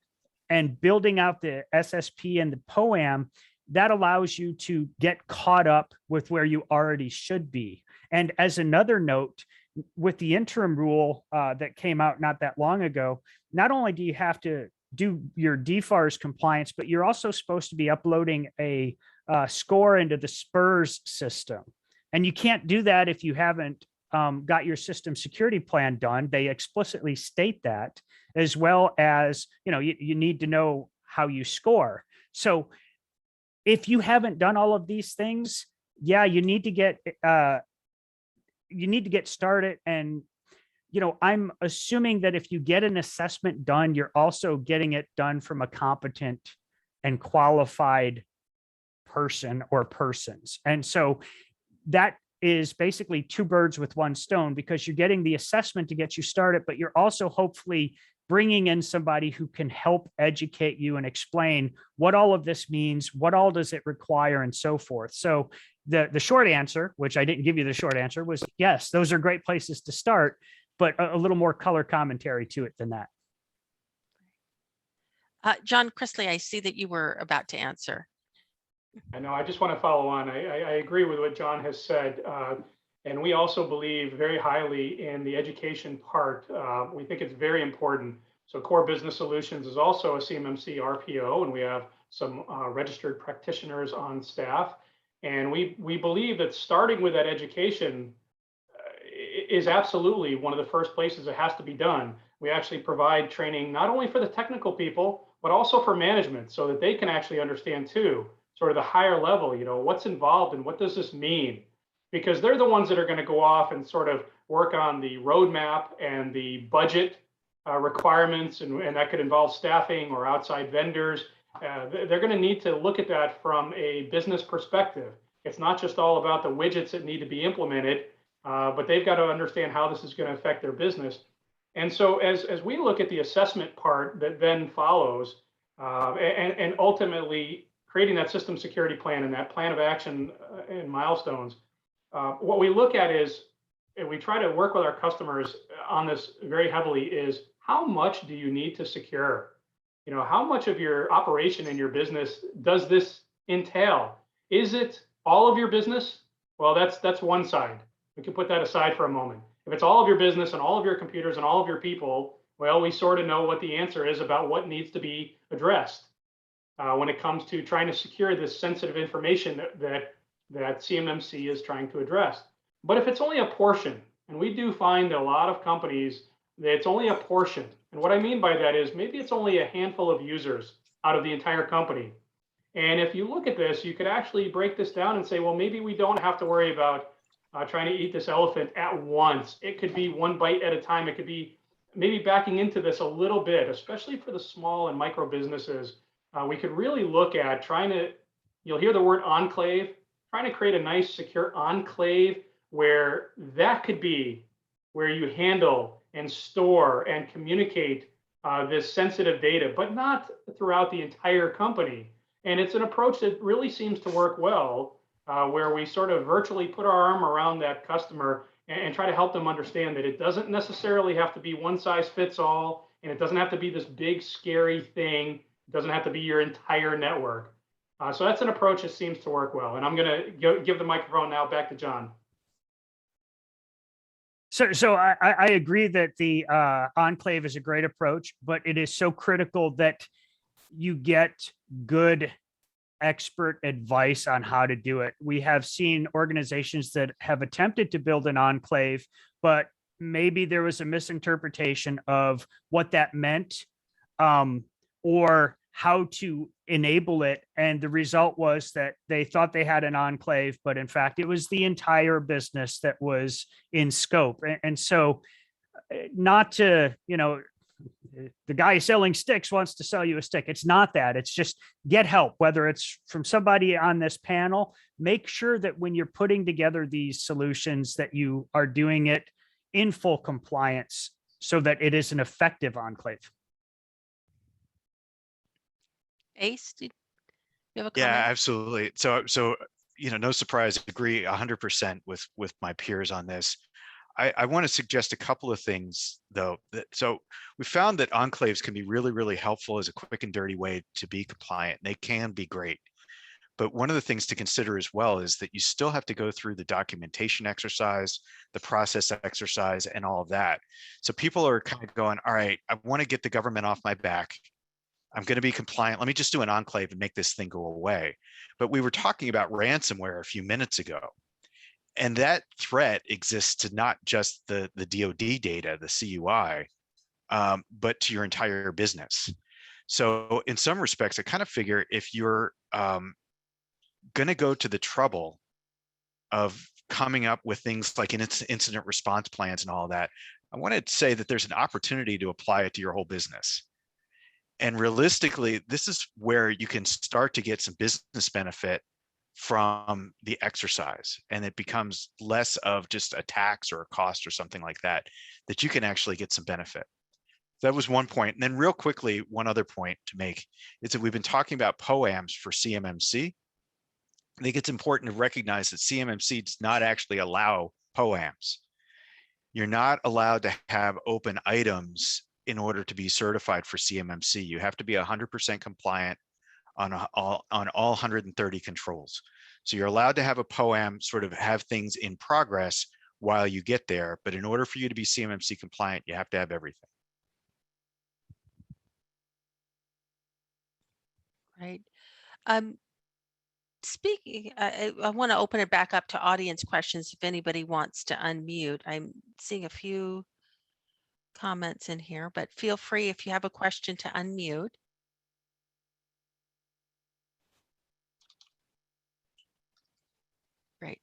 and building out the SSP and the POAM, that allows you to get caught up with where you already should be. And as another note, with the interim rule that came out not that long ago, not only do you have to do your DFARS compliance, but you're also supposed to be uploading a score into the SPURS system. And you can't do that if you haven't got your system security plan done. They explicitly state that, as well as, you need to know how you score. So if you haven't done all of these things, yeah, you need to get started. And, I'm assuming that if you get an assessment done, you're also getting it done from a competent and qualified person or persons. And so that is basically two birds with one stone, because you're getting the assessment to get you started, but you're also hopefully bringing in somebody who can help educate you and explain what all of this means, what all does it require, and so forth. So the short answer, which I didn't give you the short answer, was yes, those are great places to start, but a little more color commentary to it than that. John Chrisley, I see that you were about to answer. I know, I just want to follow on. I agree with what John has said. And we also believe very highly in the education part. We think it's very important. So Core Business Solutions is also a CMMC RPO, and we have some registered practitioners on staff. And we believe that starting with that education is absolutely one of the first places it has to be done. We actually provide training not only for the technical people, but also for management, so that they can actually understand too, sort of the higher level, what's involved and what does this mean? Because they're the ones that are going to go off and sort of work on the roadmap and the budget requirements, and that could involve staffing or outside vendors. They're going to need to look at that from a business perspective. It's not just all about the widgets that need to be implemented, but they've got to understand how this is going to affect their business. And so as we look at the assessment part that then follows, and ultimately creating that system security plan and that plan of action and milestones, what we look at is, and we try to work with our customers on this very heavily, is how much do you need to secure? How much of your operation in your business does this entail? Is it all of your business? Well, that's one side. We can put that aside for a moment. If it's all of your business and all of your computers and all of your people, well, we sort of know what the answer is about what needs to be addressed when it comes to trying to secure this sensitive information that CMMC is trying to address. But if it's only a portion, and we do find that a lot of companies, that it's only a portion. And what I mean by that is maybe it's only a handful of users out of the entire company. And if you look at this, you could actually break this down and say, well, maybe we don't have to worry about trying to eat this elephant at once. It could be one bite at a time. It could be maybe backing into this a little bit, especially for the small and micro businesses. We could really look at trying to, you'll hear the word enclave, trying to create a nice secure enclave where that could be where you handle and store and communicate this sensitive data, but not throughout the entire company. And it's an approach that really seems to work well, where we sort of virtually put our arm around that customer and try to help them understand that it doesn't necessarily have to be one size fits all, and it doesn't have to be this big, scary thing. It doesn't have to be your entire network. So that's an approach that seems to work well. And I'm going to give the microphone now back to John. So I agree that the enclave is a great approach, but it is so critical that you get good expert advice on how to do it. We have seen organizations that have attempted to build an enclave, but maybe there was a misinterpretation of what that meant, or how to enable it. And the result was that they thought they had an enclave, but in fact, it was the entire business that was in scope. And so not to, the guy selling sticks wants to sell you a stick. It's not that. It's just get help, whether it's from somebody on this panel. Make sure that when you're putting together these solutions that you are doing it in full compliance so that it is an effective enclave. Ace, do you have a Yeah, comment? absolutely. So no surprise, agree 100% with my peers on this. I want to suggest a couple of things though. So we found that enclaves can be really, really helpful as a quick and dirty way to be compliant. They can be great. But one of the things to consider as well is that you still have to go through the documentation exercise, the process exercise, and all of that. So people are kind of going, all right, I want to get the government off my back. I'm going to be compliant. Let me just do an enclave and make this thing go away. But we were talking about ransomware a few minutes ago. And that threat exists to not just the DoD data, the CUI, but to your entire business. So in some respects, I kind of figure if you're going to go to the trouble of coming up with things like incident response plans and all of that, I want to say that there's an opportunity to apply it to your whole business. And realistically, this is where you can start to get some business benefit from the exercise, and it becomes less of just a tax or a cost or something like that, that you can actually get some benefit. That was one point. And then real quickly, one other point to make is that we've been talking about POAMs for CMMC. I think it's important to recognize that CMMC does not actually allow POAMs. You're not allowed to have open items in order to be certified for CMMC. You have to be 100% compliant on all 130 controls. So you're allowed to have a POAM sort of have things in progress while you get there, but in order for you to be CMMC compliant, you have to have everything. Right. Speaking, I want to open it back up to audience questions if anybody wants to unmute. I'm seeing a few comments in here, but feel free if you have a question to unmute. Great.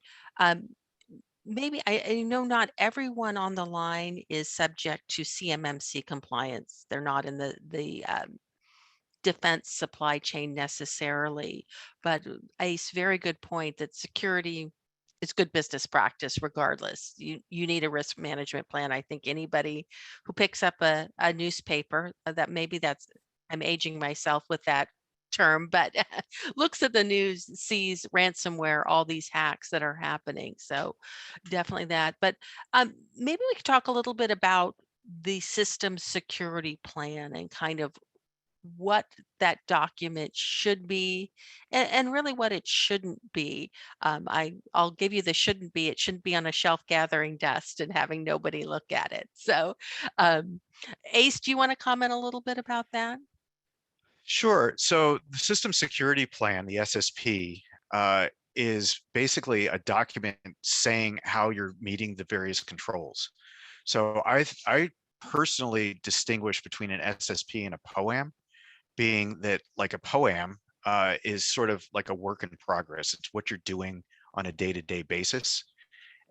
Maybe I know not everyone on the line is subject to CMMC compliance. They're not in the defense supply chain necessarily, but Ace, very good point that security is good business practice regardless. You need a risk management plan. I think anybody who picks up a newspaper, that maybe that's, I'm aging myself with that term, but looks at the news, sees ransomware, all these hacks that are happening. So definitely that. But maybe we could talk a little bit about the system security plan and kind of what that document should be and really what it shouldn't be. I'll give you the shouldn't be. It shouldn't be on a shelf gathering dust and having nobody look at it. So Ace, do you want to comment a little bit about that? Sure. So the system security plan, the SSP, is basically a document saying how you're meeting the various controls. So I personally distinguish between an SSP and a POAM, being that like a POAM is sort of like a work in progress. It's what you're doing on a day-to-day basis.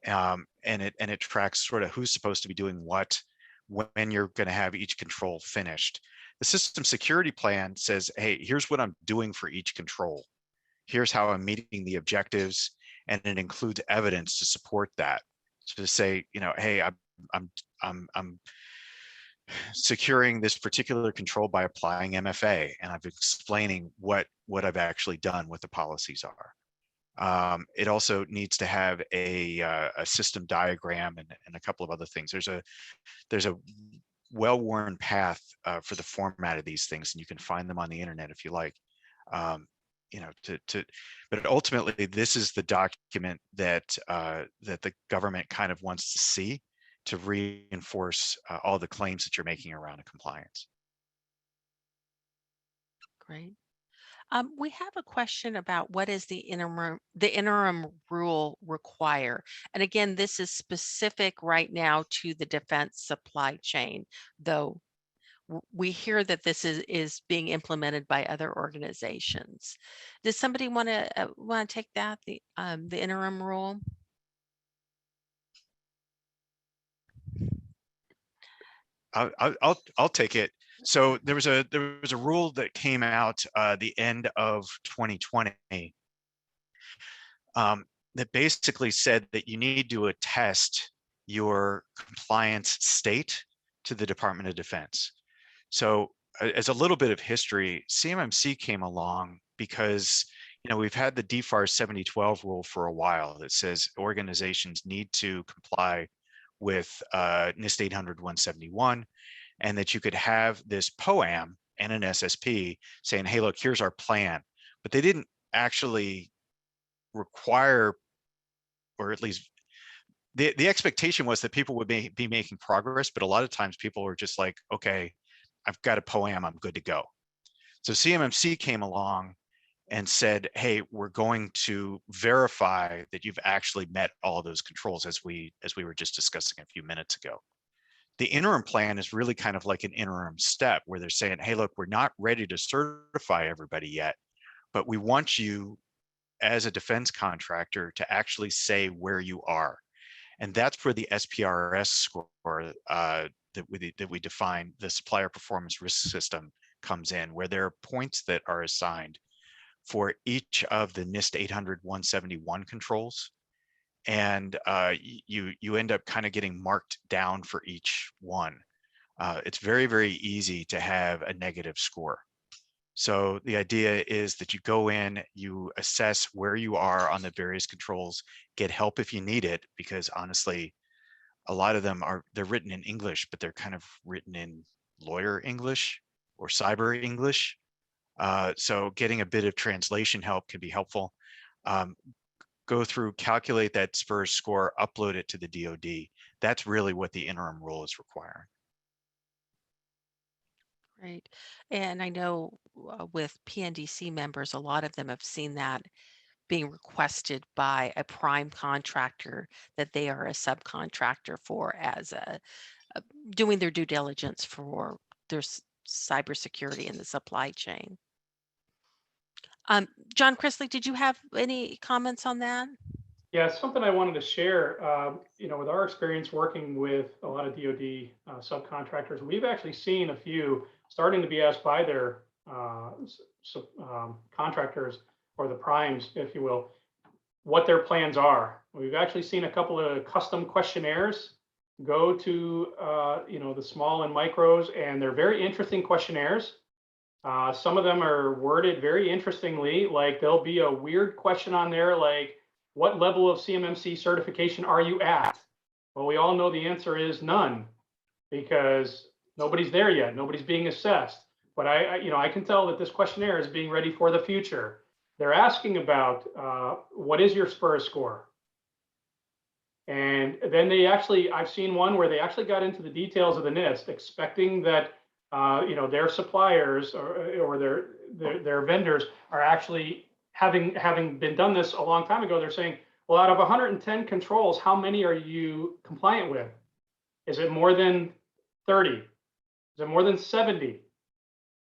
And it tracks sort of who's supposed to be doing what, when you're going to have each control finished. The system security plan says, hey, here's what I'm doing for each control. Here's how I'm meeting the objectives, and it includes evidence to support that. So to say, you know, hey, I'm securing this particular control by applying MFA, and I'm explaining what I've actually done, what the policies are. It also needs to have a system diagram and a couple of other things. There's a well-worn path for the format of these things, and you can find them on the internet if you like. You know, but ultimately, this is the document that that the government kind of wants to see to reinforce all the claims that you're making around a compliance. Great. We have a question about what is the interim rule require? And again, this is specific right now to the defense supply chain, though we hear that this is being implemented by other organizations. Does somebody want to take that, the interim rule? I'll take it. So there was a rule that came out the end of 2020 that basically said that you need to attest your compliance state to the Department of Defense. So as a little bit of history, CMMC came along because, you know, we've had the DFARS 7012 rule for a while that says organizations need to comply with NIST 800-171, and that you could have this POAM and an SSP saying, hey, look, here's our plan. But they didn't actually require, or at least the expectation was that people would be making progress, but a lot of times people were just like, okay, I've got a POAM, I'm good to go. So CMMC came along and said, hey, we're going to verify that you've actually met all of those controls, as we were just discussing a few minutes ago. The interim plan is really kind of like an interim step where they're saying, hey, look, we're not ready to certify everybody yet, but we want you as a defense contractor to actually say where you are. And that's where the SPRS score that we define, the supplier performance risk system, comes in, where there are points that are assigned for each of the NIST 800-171 controls. And you end up kind of getting marked down for each one. It's very, very easy to have a negative score. So the idea is that you go in, you assess where you are on the various controls, get help if you need it, because honestly, a lot of them they're written in English, but they're kind of written in lawyer English or cyber English. So getting a bit of translation help can be helpful. Go through, calculate that SPURS score, upload it to the DoD. That's really what the interim rule is requiring. Great. And I know with PNDC members, a lot of them have seen that being requested by a prime contractor that they are a subcontractor for as doing their due diligence for their cybersecurity in the supply chain. John Chrisley, did you have any comments on that? Yeah, it's something I wanted to share. With our experience working with a lot of DoD subcontractors, we've actually seen a few starting to be asked by their contractors or the primes, if you will, what their plans are. We've actually seen a couple of custom questionnaires go to the small and micros, and they're very interesting questionnaires. Some of them are worded very interestingly, like there'll be a weird question on there like, what level of CMMC certification are you at? Well, we all know the answer is none, because nobody's there yet. Nobody's being assessed. But I can tell that this questionnaire is being ready for the future. They're asking about what is your SPURS score? And then I've seen one where they actually got into the details of the NIST, expecting that their suppliers or their vendors are actually having been done this a long time ago. They're saying, well, out of 110 controls, how many are you compliant with? Is it more than 30? Is it more than 70?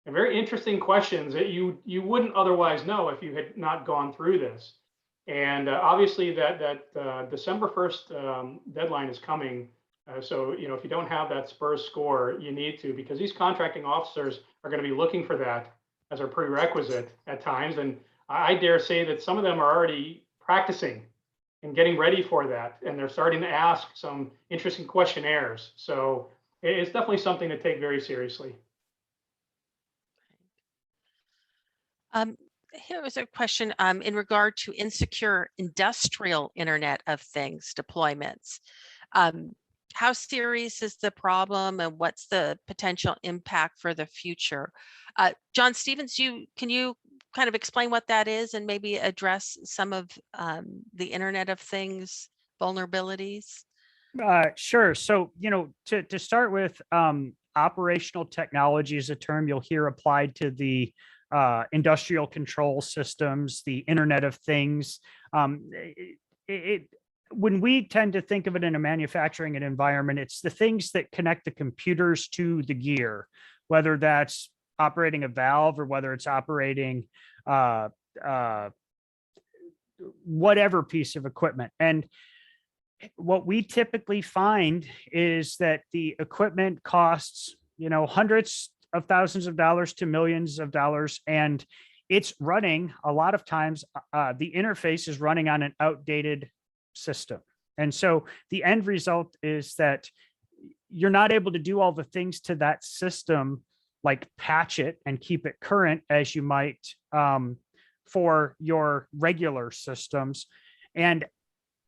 And very interesting questions that you wouldn't otherwise know if you had not gone through this. And obviously that December 1st deadline is coming. So if you don't have that SPURS score, you need to, because these contracting officers are going to be looking for that as a prerequisite at times. And I dare say that some of them are already practicing and getting ready for that. And they're starting to ask some interesting questionnaires. So it's definitely something to take very seriously. Here was a question in regard to insecure industrial Internet of Things deployments. How serious is the problem, and what's the potential impact for the future? John Stevens, can you kind of explain what that is and maybe address some of the Internet of Things vulnerabilities? Sure. So, to start with, operational technology is a term you'll hear applied to the industrial control systems, the Internet of Things. When we tend to think of it in a manufacturing environment, it's the things that connect the computers to the gear, whether that's operating a valve or whether it's operating whatever piece of equipment. And what we typically find is that the equipment costs, hundreds of thousands of dollars to millions of dollars, and it's running a lot of times. The interface is running on an outdated system. And so the end result is that you're not able to do all the things to that system, like patch it and keep it current as you might for your regular systems. And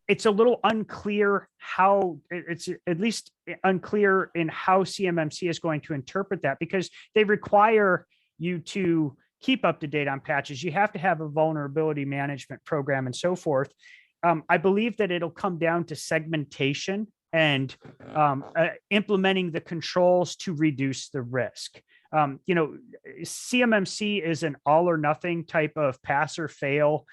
it's a little unclear how, it's at least unclear in how CMMC is going to interpret that, because they require you to keep up to date on patches. You have to have a vulnerability management program and so forth. I believe that it'll come down to segmentation and implementing the controls to reduce the risk. CMMC is an all or nothing type of pass or fail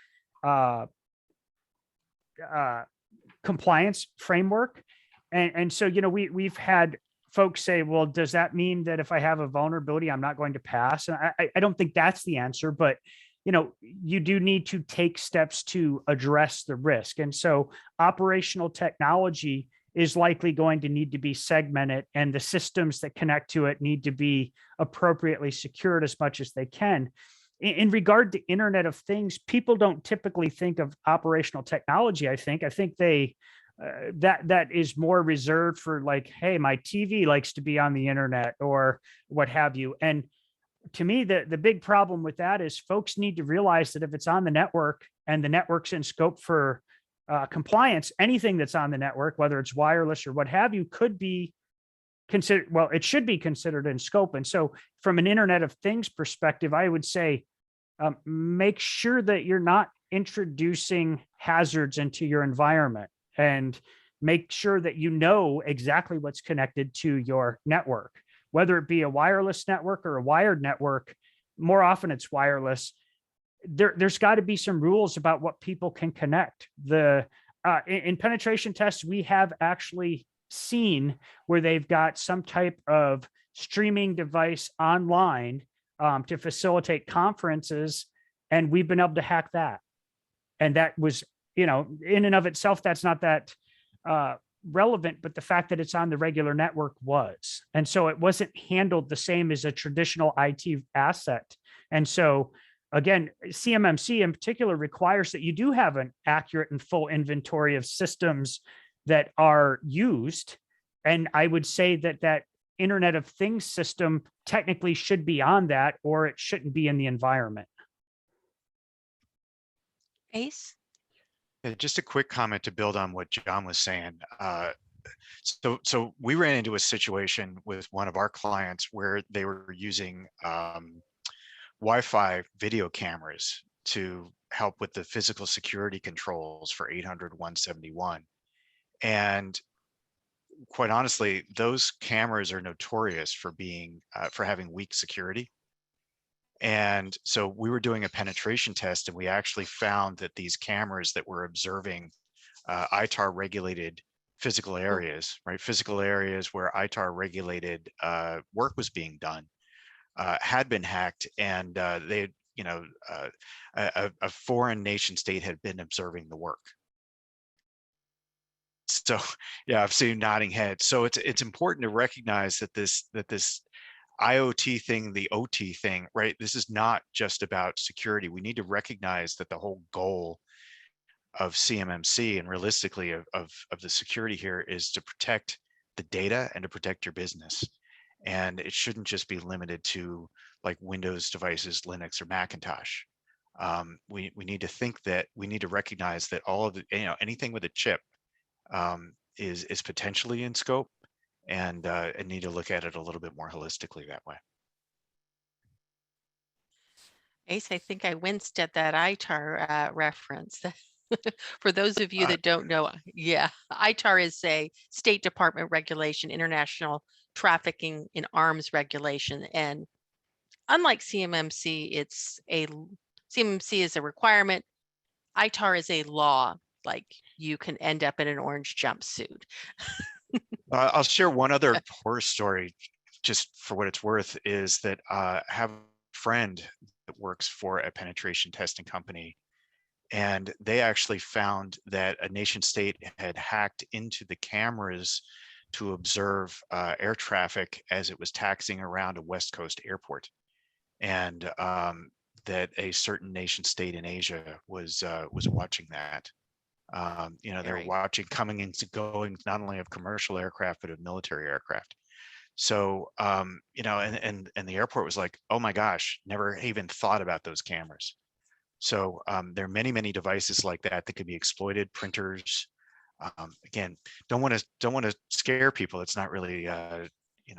compliance framework. And so, we've had folks say, well, does that mean that if I have a vulnerability, I'm not going to pass? And I don't think that's the answer, but you do need to take steps to address the risk. And so operational technology is likely going to need to be segmented, and the systems that connect to it need to be appropriately secured as much as they can. in regard to Internet of Things, people don't typically think of operational technology. I think they that is more reserved for like, hey, my TV likes to be on the internet or what have you. And to me, the big problem with that is folks need to realize that if it's on the network and the network's in scope for compliance, anything that's on the network, whether it's wireless or what have you, could be considered, well, it should be considered in scope. And so from an Internet of Things perspective, I would say, make sure that you're not introducing hazards into your environment, and make sure that you know exactly what's connected to your network, whether it be a wireless network or a wired network. More often it's wireless. There's got to be some rules about what people can connect. In penetration tests, we have actually seen where they've got some type of streaming device online to facilitate conferences, and we've been able to hack that. And that was, in and of itself, that's not that relevant, but the fact that it's on the regular network was. And so it wasn't handled the same as a traditional IT asset. And so again, CMMC in particular requires that you do have an accurate and full inventory of systems that are used. And I would say that Internet of Things system technically should be on that, or it shouldn't be in the environment. Ace? Just a quick comment to build on what John was saying. So we ran into a situation with one of our clients where they were using Wi-Fi video cameras to help with the physical security controls for 800.171. And quite honestly, those cameras are notorious for being for having weak security. And so we were doing a penetration test, and we actually found that these cameras that were observing ITAR regulated physical areas, right? Physical areas where ITAR regulated work was being done, had been hacked, and they, a foreign nation state had been observing the work. So yeah, I've seen nodding heads. So it's important to recognize that this IoT thing, the OT thing, right? This is not just about security. We need to recognize that the whole goal of CMMC and realistically of the security here is to protect the data and to protect your business. And it shouldn't just be limited to like Windows devices, Linux, or Macintosh. We need to think that we need to recognize that all of the, anything with a chip is potentially in scope, and need to look at it a little bit more holistically that way. Ace, I think I winced at that ITAR reference. For those of you that don't know, yeah, ITAR is a State Department regulation, international trafficking in arms regulation. And unlike CMMC, CMMC is a requirement. ITAR is a law, like you can end up in an orange jumpsuit. I'll share one other horror story, just for what it's worth, is that I have a friend that works for a penetration testing company, and they actually found that a nation state had hacked into the cameras to observe air traffic as it was taxiing around a West Coast airport, and that a certain nation state in Asia was watching that. They're watching coming and going not only of commercial aircraft but of military aircraft. So and the airport was like, oh my gosh, never even thought about those cameras. So there are many devices like that that could be exploited. Printers. Again, don't want to scare people. It's not really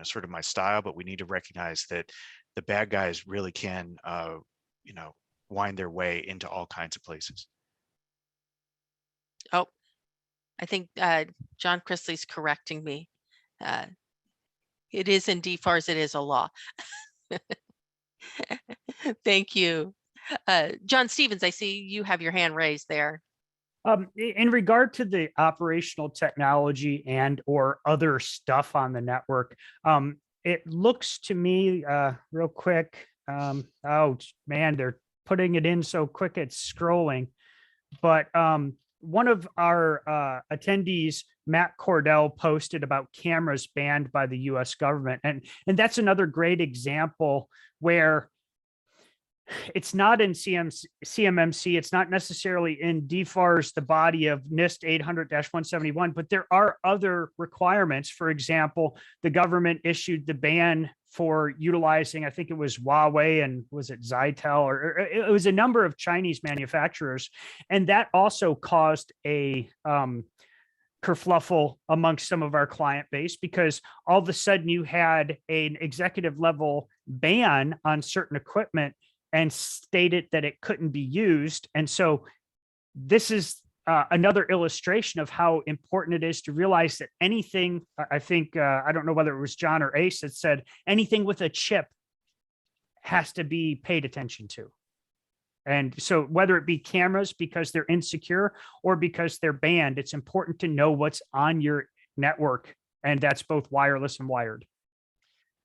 sort of my style, but we need to recognize that the bad guys really can wind their way into all kinds of places. Oh, I think John Chrisley's correcting me. It is in DFARS, it is a law. Thank you. John Stevens, I see you have your hand raised there. In regard to the operational technology and or other stuff on the network, it looks to me real quick. Oh man, they're putting it in so quick it's scrolling. But one of our attendees, Matt Cordell, posted about cameras banned by the U.S. government, and that's another great example where it's not in CMMC. It's not necessarily in DFARS, the body of NIST 800-171, but there are other requirements. For example, the government issued the ban for utilizing, I think it was Huawei and was it Zytel, or it was a number of Chinese manufacturers. And that also caused a kerfluffle amongst some of our client base, because all of a sudden you had an executive level ban on certain equipment and stated that it couldn't be used. And so this is another illustration of how important it is to realize that anything, I think, I don't know whether it was John or Ace that said, anything with a chip has to be paid attention to. And so whether it be cameras because they're insecure or because they're banned, it's important to know what's on your network. And that's both wireless and wired.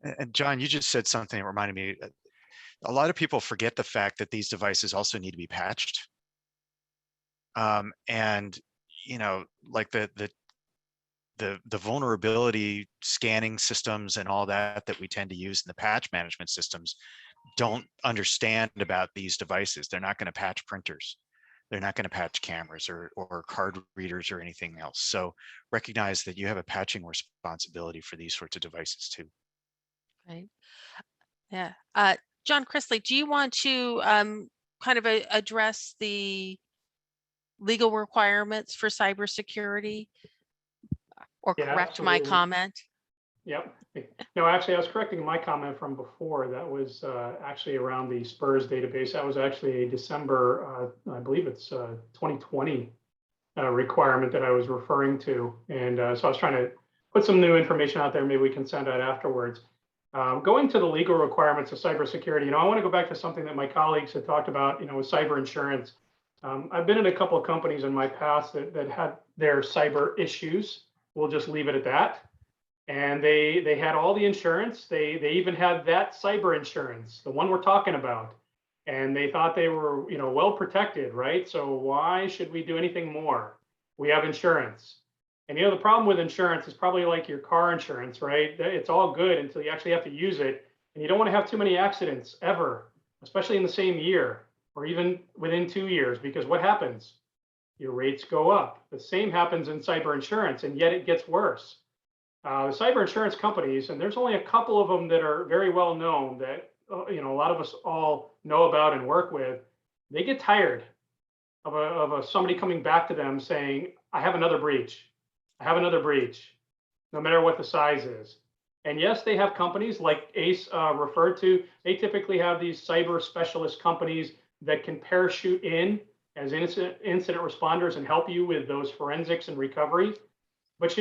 And John, you just said something that reminded me. A lot of people forget the fact that these devices also need to be patched. And, you know, like the vulnerability scanning systems and all that we tend to use in the patch management systems don't understand about these devices. They're not going to patch printers. They're not going to patch cameras or card readers or anything else. So recognize that you have a patching responsibility for these sorts of devices too. Right. Yeah. John Chrisley, do you want to kind of address the legal requirements for cybersecurity, or Yeah, correct my absolutely. comment? Yep. No, actually, I was correcting my comment from before. That was actually around the SPURS database. That was actually a December, I believe it's 2020 requirement that I was referring to. And so I was trying to put some new information out there. Maybe we can send out afterwards. Going to the legal requirements of cybersecurity, I want to go back to something that my colleagues had talked about, with cyber insurance. I've been in a couple of companies in my past that had their cyber issues. We'll just leave it at that. And they had all the insurance. They even had that cyber insurance, the one we're talking about. And they thought they were, well protected, right? So why should we do anything more? We have insurance. And the problem with insurance is probably like your car insurance, right? It's all good until you actually have to use it. And you don't want to have too many accidents ever, especially in the same year or even within 2 years, because what happens? Your rates go up. The same happens in cyber insurance, and yet it gets worse. The cyber insurance companies, and there's only a couple of them that are very well known that a lot of us all know about and work with. They get tired of somebody coming back to them saying, I have another breach. I have another breach, no matter what the size is. And yes, they have companies like Ace referred to. They typically have these cyber specialist companies that can parachute in as incident responders and help you with those forensics and recovery. But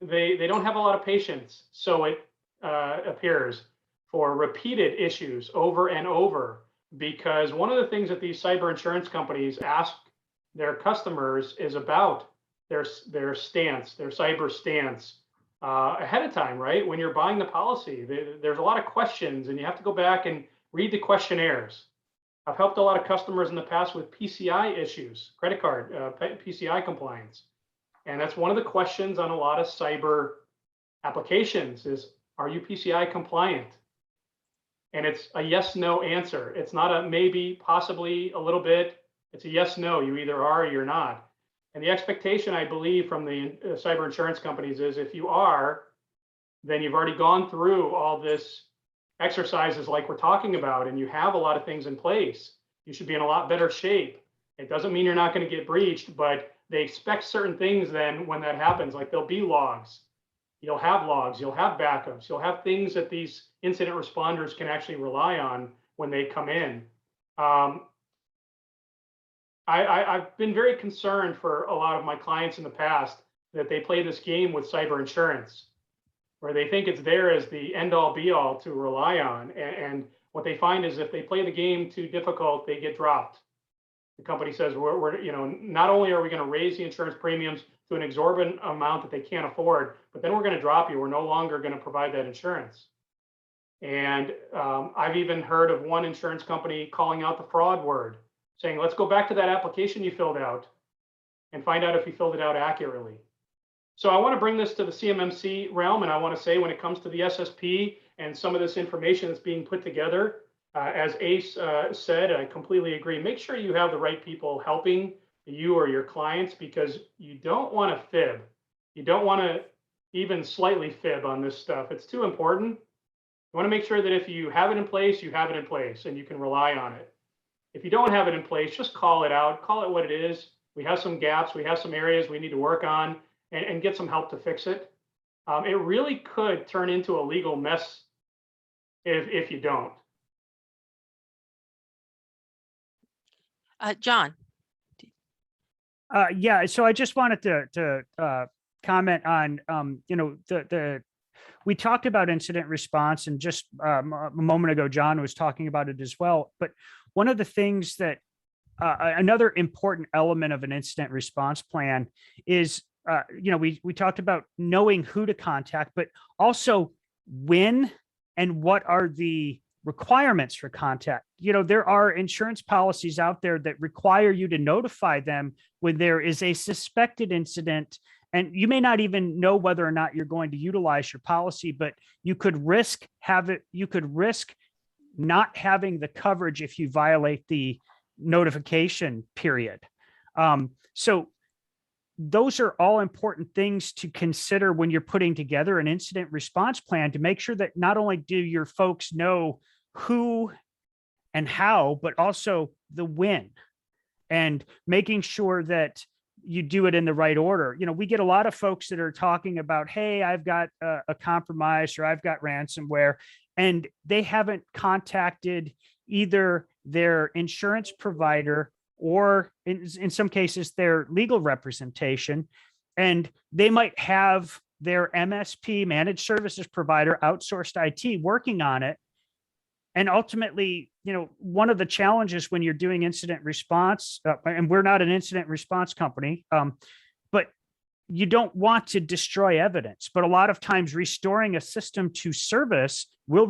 they don't have a lot of patience, so it appears, for repeated issues over and over. Because one of the things that these cyber insurance companies ask their customers is about their stance, their cyber stance ahead of time, right? When you're buying the policy, there's a lot of questions, and you have to go back and read the questionnaires. I've helped a lot of customers in the past with PCI issues, credit card PCI compliance. And that's one of the questions on a lot of cyber applications is, are you PCI compliant? And it's a yes, no answer. It's not a maybe, possibly, a little bit. It's a yes, no. You either are or you're not. And the expectation, I believe, from the cyber insurance companies is if you are, then you've already gone through all this exercises like we're talking about, and you have a lot of things in place. You should be in a lot better shape. It doesn't mean you're not going to get breached, but they expect certain things then when that happens, like there'll be logs. You'll have backups, you'll have things that these incident responders can actually rely on when they come in. I've been very concerned for a lot of my clients in the past that they play this game with cyber insurance, where they think it's there as the end all be all to rely on. And what they find is if they play the game too difficult, they get dropped. The company says, we're not only are we going to raise the insurance premiums to an exorbitant amount that they can't afford, but then we're going to drop you. We're no longer going to provide that insurance. And I've even heard of one insurance company calling out the fraud word, saying, let's go back to that application you filled out and find out if you filled it out accurately. So I want to bring this to the CMMC realm, and I want to say when it comes to the SSP and some of this information that's being put together, As Ace said, I completely agree. Make sure you have the right people helping you or your clients, because you don't want to fib. You don't want to even slightly fib on this stuff. It's too important. You want to make sure that if you have it in place, you have it in place and you can rely on it. If you don't have it in place, just call it out, call it what it is. We have some gaps, we have some areas we need to work on, and get some help to fix it. It really could turn into a legal mess if you don't. John. Yeah, so I just wanted to comment on, we talked about incident response, and just a moment ago, John was talking about it as well. But one of the things that another important element of an incident response plan is, we talked about knowing who to contact, but also when and what are the requirements for contact. There are insurance policies out there that require you to notify them when there is a suspected incident, and you may not even know whether or not you're going to utilize your policy, but you could risk not having the coverage if you violate the notification period. So those are all important things to consider when you're putting together an incident response plan, to make sure that not only do your folks know who and how, but also the when, and making sure that you do it in the right order. We get a lot of folks that are talking about, hey, I've got a compromise, or I've got ransomware, and they haven't contacted either their insurance provider or in some cases their legal representation, and they might have their MSP, managed services provider, outsourced IT, working on it. And ultimately, one of the challenges when you're doing incident response, and we're not an incident response company, but you don't want to destroy evidence. But a lot of times restoring a system to service will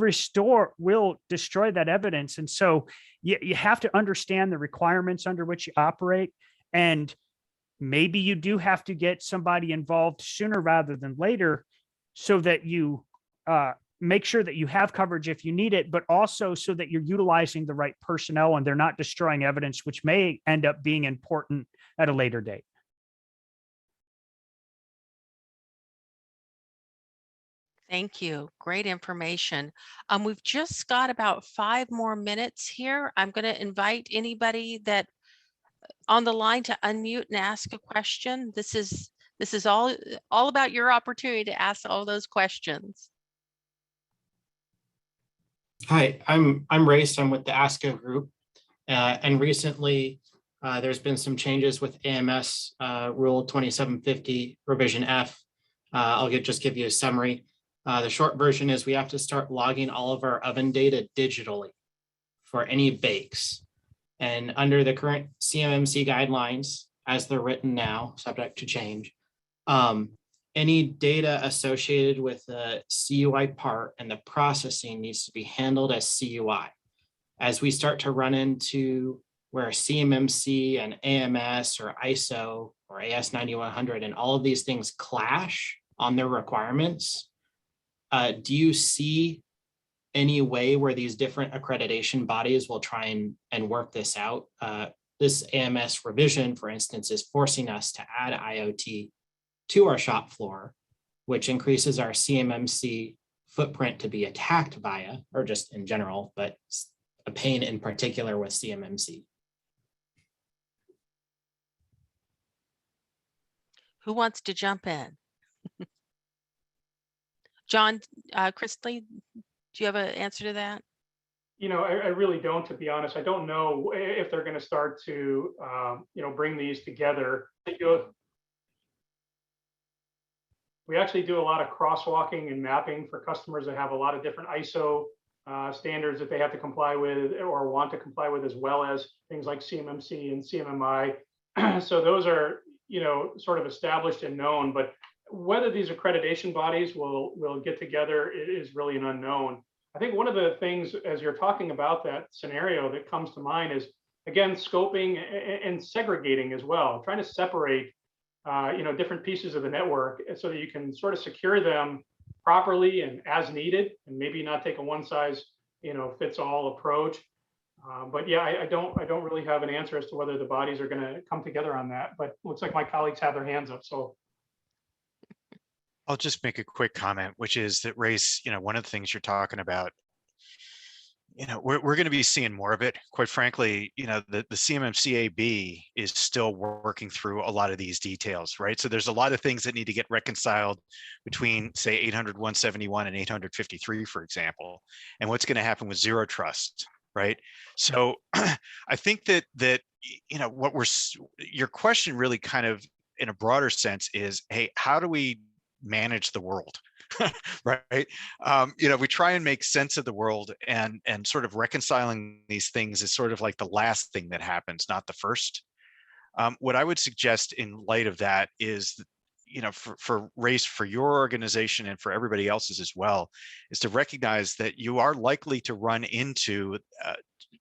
destroy that evidence. And so you have to understand the requirements under which you operate. And maybe you do have to get somebody involved sooner rather than later, so that you make sure that you have coverage if you need it, but also so that you're utilizing the right personnel and they're not destroying evidence, which may end up being important at a later date. Thank you. Great information. We've just got about 5 more minutes here. I'm going to invite anybody that on the line to unmute and ask a question. This is all about your opportunity to ask all those questions. Hi, I'm Race. I'm with the ASCO group, and recently there's been some changes with AMS Rule 2750 Revision F. I'll just give you a summary. The short version is we have to start logging all of our oven data digitally for any bakes. And under the current CMMC guidelines, as they're written now, subject to change, any data associated with the CUI part and the processing needs to be handled as CUI. As we start to run into where CMMC and AMS or ISO or AS 9100 and all of these things clash on their requirements, do you see any way where these different accreditation bodies will try and work this out? This AMS revision, for instance, is forcing us to add IoT to our shop floor, which increases our CMMC footprint to be attacked via, or just in general, but a pain in particular with CMMC. Who wants to jump in? John, Chrisley, do you have an answer to that? I really don't, to be honest. I don't know if they're going to start to, bring these together. We actually do a lot of crosswalking and mapping for customers that have a lot of different ISO standards that they have to comply with or want to comply with, as well as things like CMMC and CMMI. So those are, sort of established and known, but whether these accreditation bodies will get together is really an unknown. I think one of the things, as you're talking about that scenario, that comes to mind is, again, scoping and segregating as well, trying to separate different pieces of the network so that you can sort of secure them properly and as needed, and maybe not take a one size fits all approach. But yeah, I don't really have an answer as to whether the bodies are going to come together on that. But it looks like my colleagues have their hands up. So I'll just make a quick comment, which is that race, one of the things you're talking about, we're going to be seeing more of it. Quite frankly, the CMMCAB is still working through a lot of these details, right? So there's a lot of things that need to get reconciled between, say, 800.171 and 853, for example, and what's going to happen with zero trust, right? So I think that your question really kind of, in a broader sense, is, hey, how do we manage the world? Right. We try and make sense of the world, and sort of reconciling these things is sort of like the last thing that happens, not the first. What I would suggest in light of that is, for race, for your organization and for everybody else's as well, is to recognize that you are likely to run into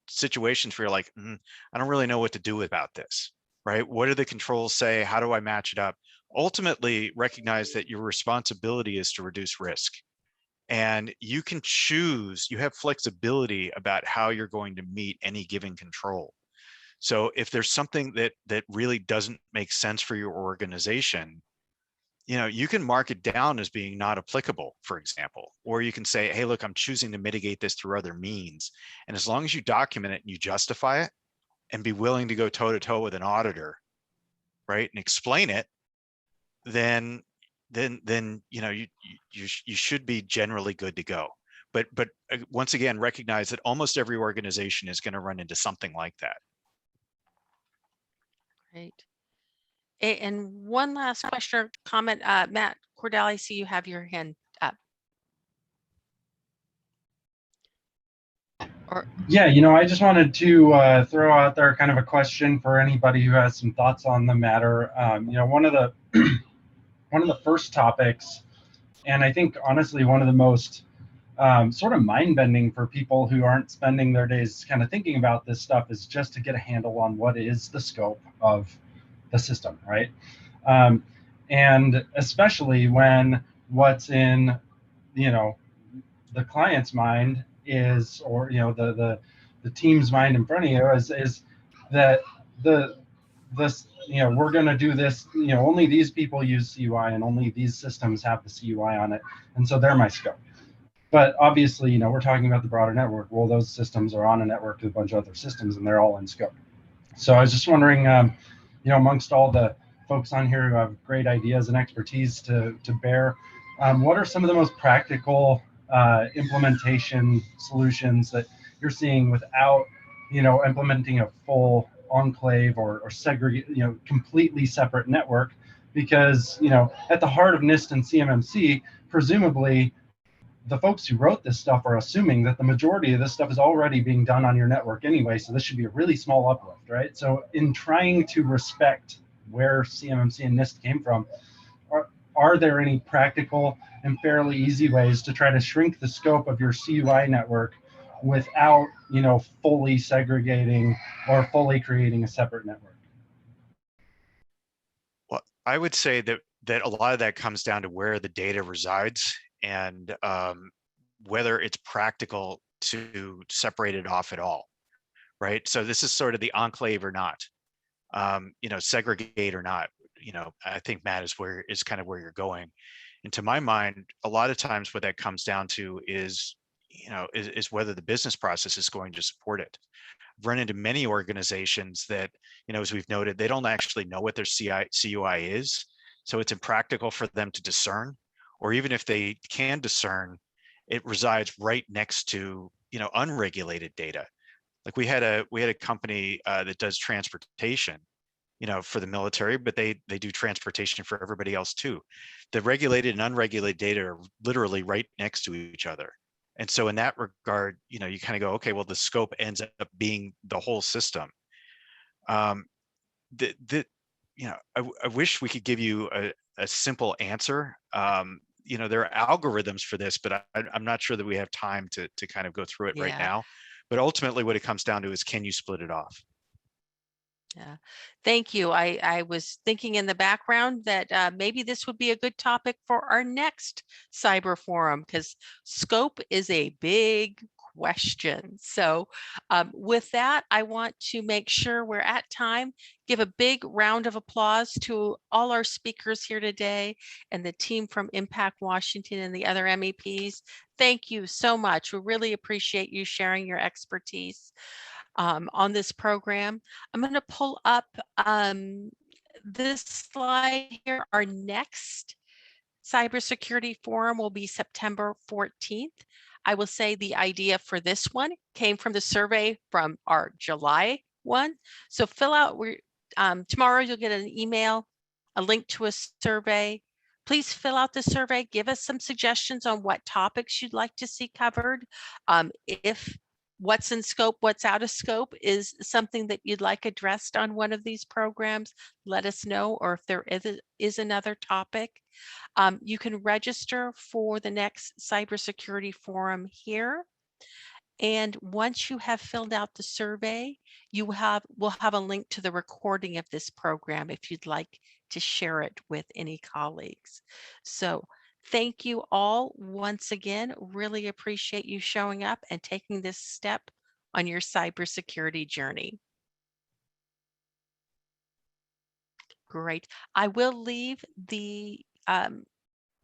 situations where you're like, I don't really know what to do about this, right? What do the controls say? How do I match it up? Ultimately, recognize that your responsibility is to reduce risk. And you can choose, you have flexibility about how you're going to meet any given control. So if there's something that really doesn't make sense for your organization, you can mark it down as being not applicable, for example, or you can say, hey, look, I'm choosing to mitigate this through other means. And as long as you document it and you justify it and be willing to go toe to toe with an auditor, right, and explain it, then you should be generally good to go. But once again, recognize that almost every organization is going to run into something like that. Great. And one last question or comment, Matt Cordell, I see you have your hand up. Yeah, I just wanted to throw out there kind of a question for anybody who has some thoughts on the matter. One of the one of the first topics, and I think honestly one of the most sort of mind-bending for people who aren't spending their days kind of thinking about this stuff, is just to get a handle on what is the scope of the system, right? And especially when what's in the client's mind is, or the team's mind in front of you is that we're going to do this, only these people use CUI and only these systems have the CUI on it, and so they're my scope. But obviously, we're talking about the broader network. Well, those systems are on a network with a bunch of other systems, and they're all in scope. So I was just wondering, amongst all the folks on here who have great ideas and expertise to bear, what are some of the most practical implementation solutions that you're seeing without, implementing a full enclave or segregate, completely separate network? Because, at the heart of NIST and CMMC, presumably the folks who wrote this stuff are assuming that the majority of this stuff is already being done on your network anyway, so this should be a really small uplift, right? So in trying to respect where CMMC and NIST came from, are there any practical and fairly easy ways to try to shrink the scope of your CUI network without, fully segregating or fully creating a separate network? Well, I would say that a lot of that comes down to where the data resides, and whether it's practical to separate it off at all, right? So this is sort of the enclave or not, segregate or not. I think Matt is kind of where you're going. And to my mind, a lot of times what that comes down to is whether the business process is going to support it. I've run into many organizations that, as we've noted, they don't actually know what their CUI is. So it's impractical for them to discern, or even if they can discern, it resides right next to, unregulated data. Like we had a company that does transportation, for the military, but they do transportation for everybody else too. The regulated and unregulated data are literally right next to each other. And so in that regard, you kind of go, okay, well, the scope ends up being the whole system. I wish we could give you a simple answer. There are algorithms for this, but I'm not sure that we have time to kind of go through it right now. But ultimately what it comes down to is, can you split it off? Yeah, thank you. I was thinking in the background that maybe this would be a good topic for our next cyber forum, because scope is a big question. So with that, I want to make sure we're at time. Give a big round of applause to all our speakers here today and the team from Impact Washington and the other MEPs. Thank you so much. We really appreciate you sharing your expertise on this program. I'm going to pull up this slide here. Our next Cybersecurity Forum will be September 14th. I will say the idea for this one came from the survey from our July one. So fill out, tomorrow you'll get an email, a link to a survey. Please fill out the survey. Give us some suggestions on what topics you'd like to see covered. If what's in scope, what's out of scope is something that you'd like addressed on one of these programs, let us know, or if there is another topic. You can register for the next cybersecurity forum here. And once you have filled out the survey, we'll have a link to the recording of this program if you'd like to share it with any colleagues. So thank you all once again. Really appreciate you showing up and taking this step on your cybersecurity journey. Great. I will leave the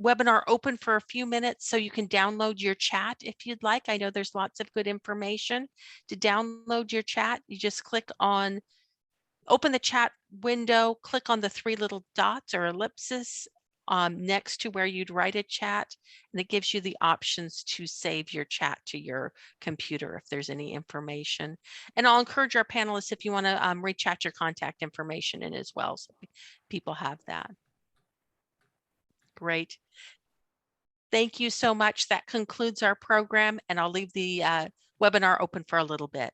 webinar open for a few minutes so you can download your chat if you'd like. I know there's lots of good information. To download your chat, you just open the chat window, click on the three little dots or ellipsis next to where you'd write a chat, and it gives you the options to save your chat to your computer if there's any information. And I'll encourage our panelists, if you want to re-chat your contact information in as well, so people have that. Great. Thank you so much. That concludes our program, and I'll leave the webinar open for a little bit.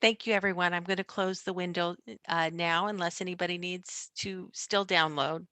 Thank you, everyone. I'm going to close the window now unless anybody needs to still download.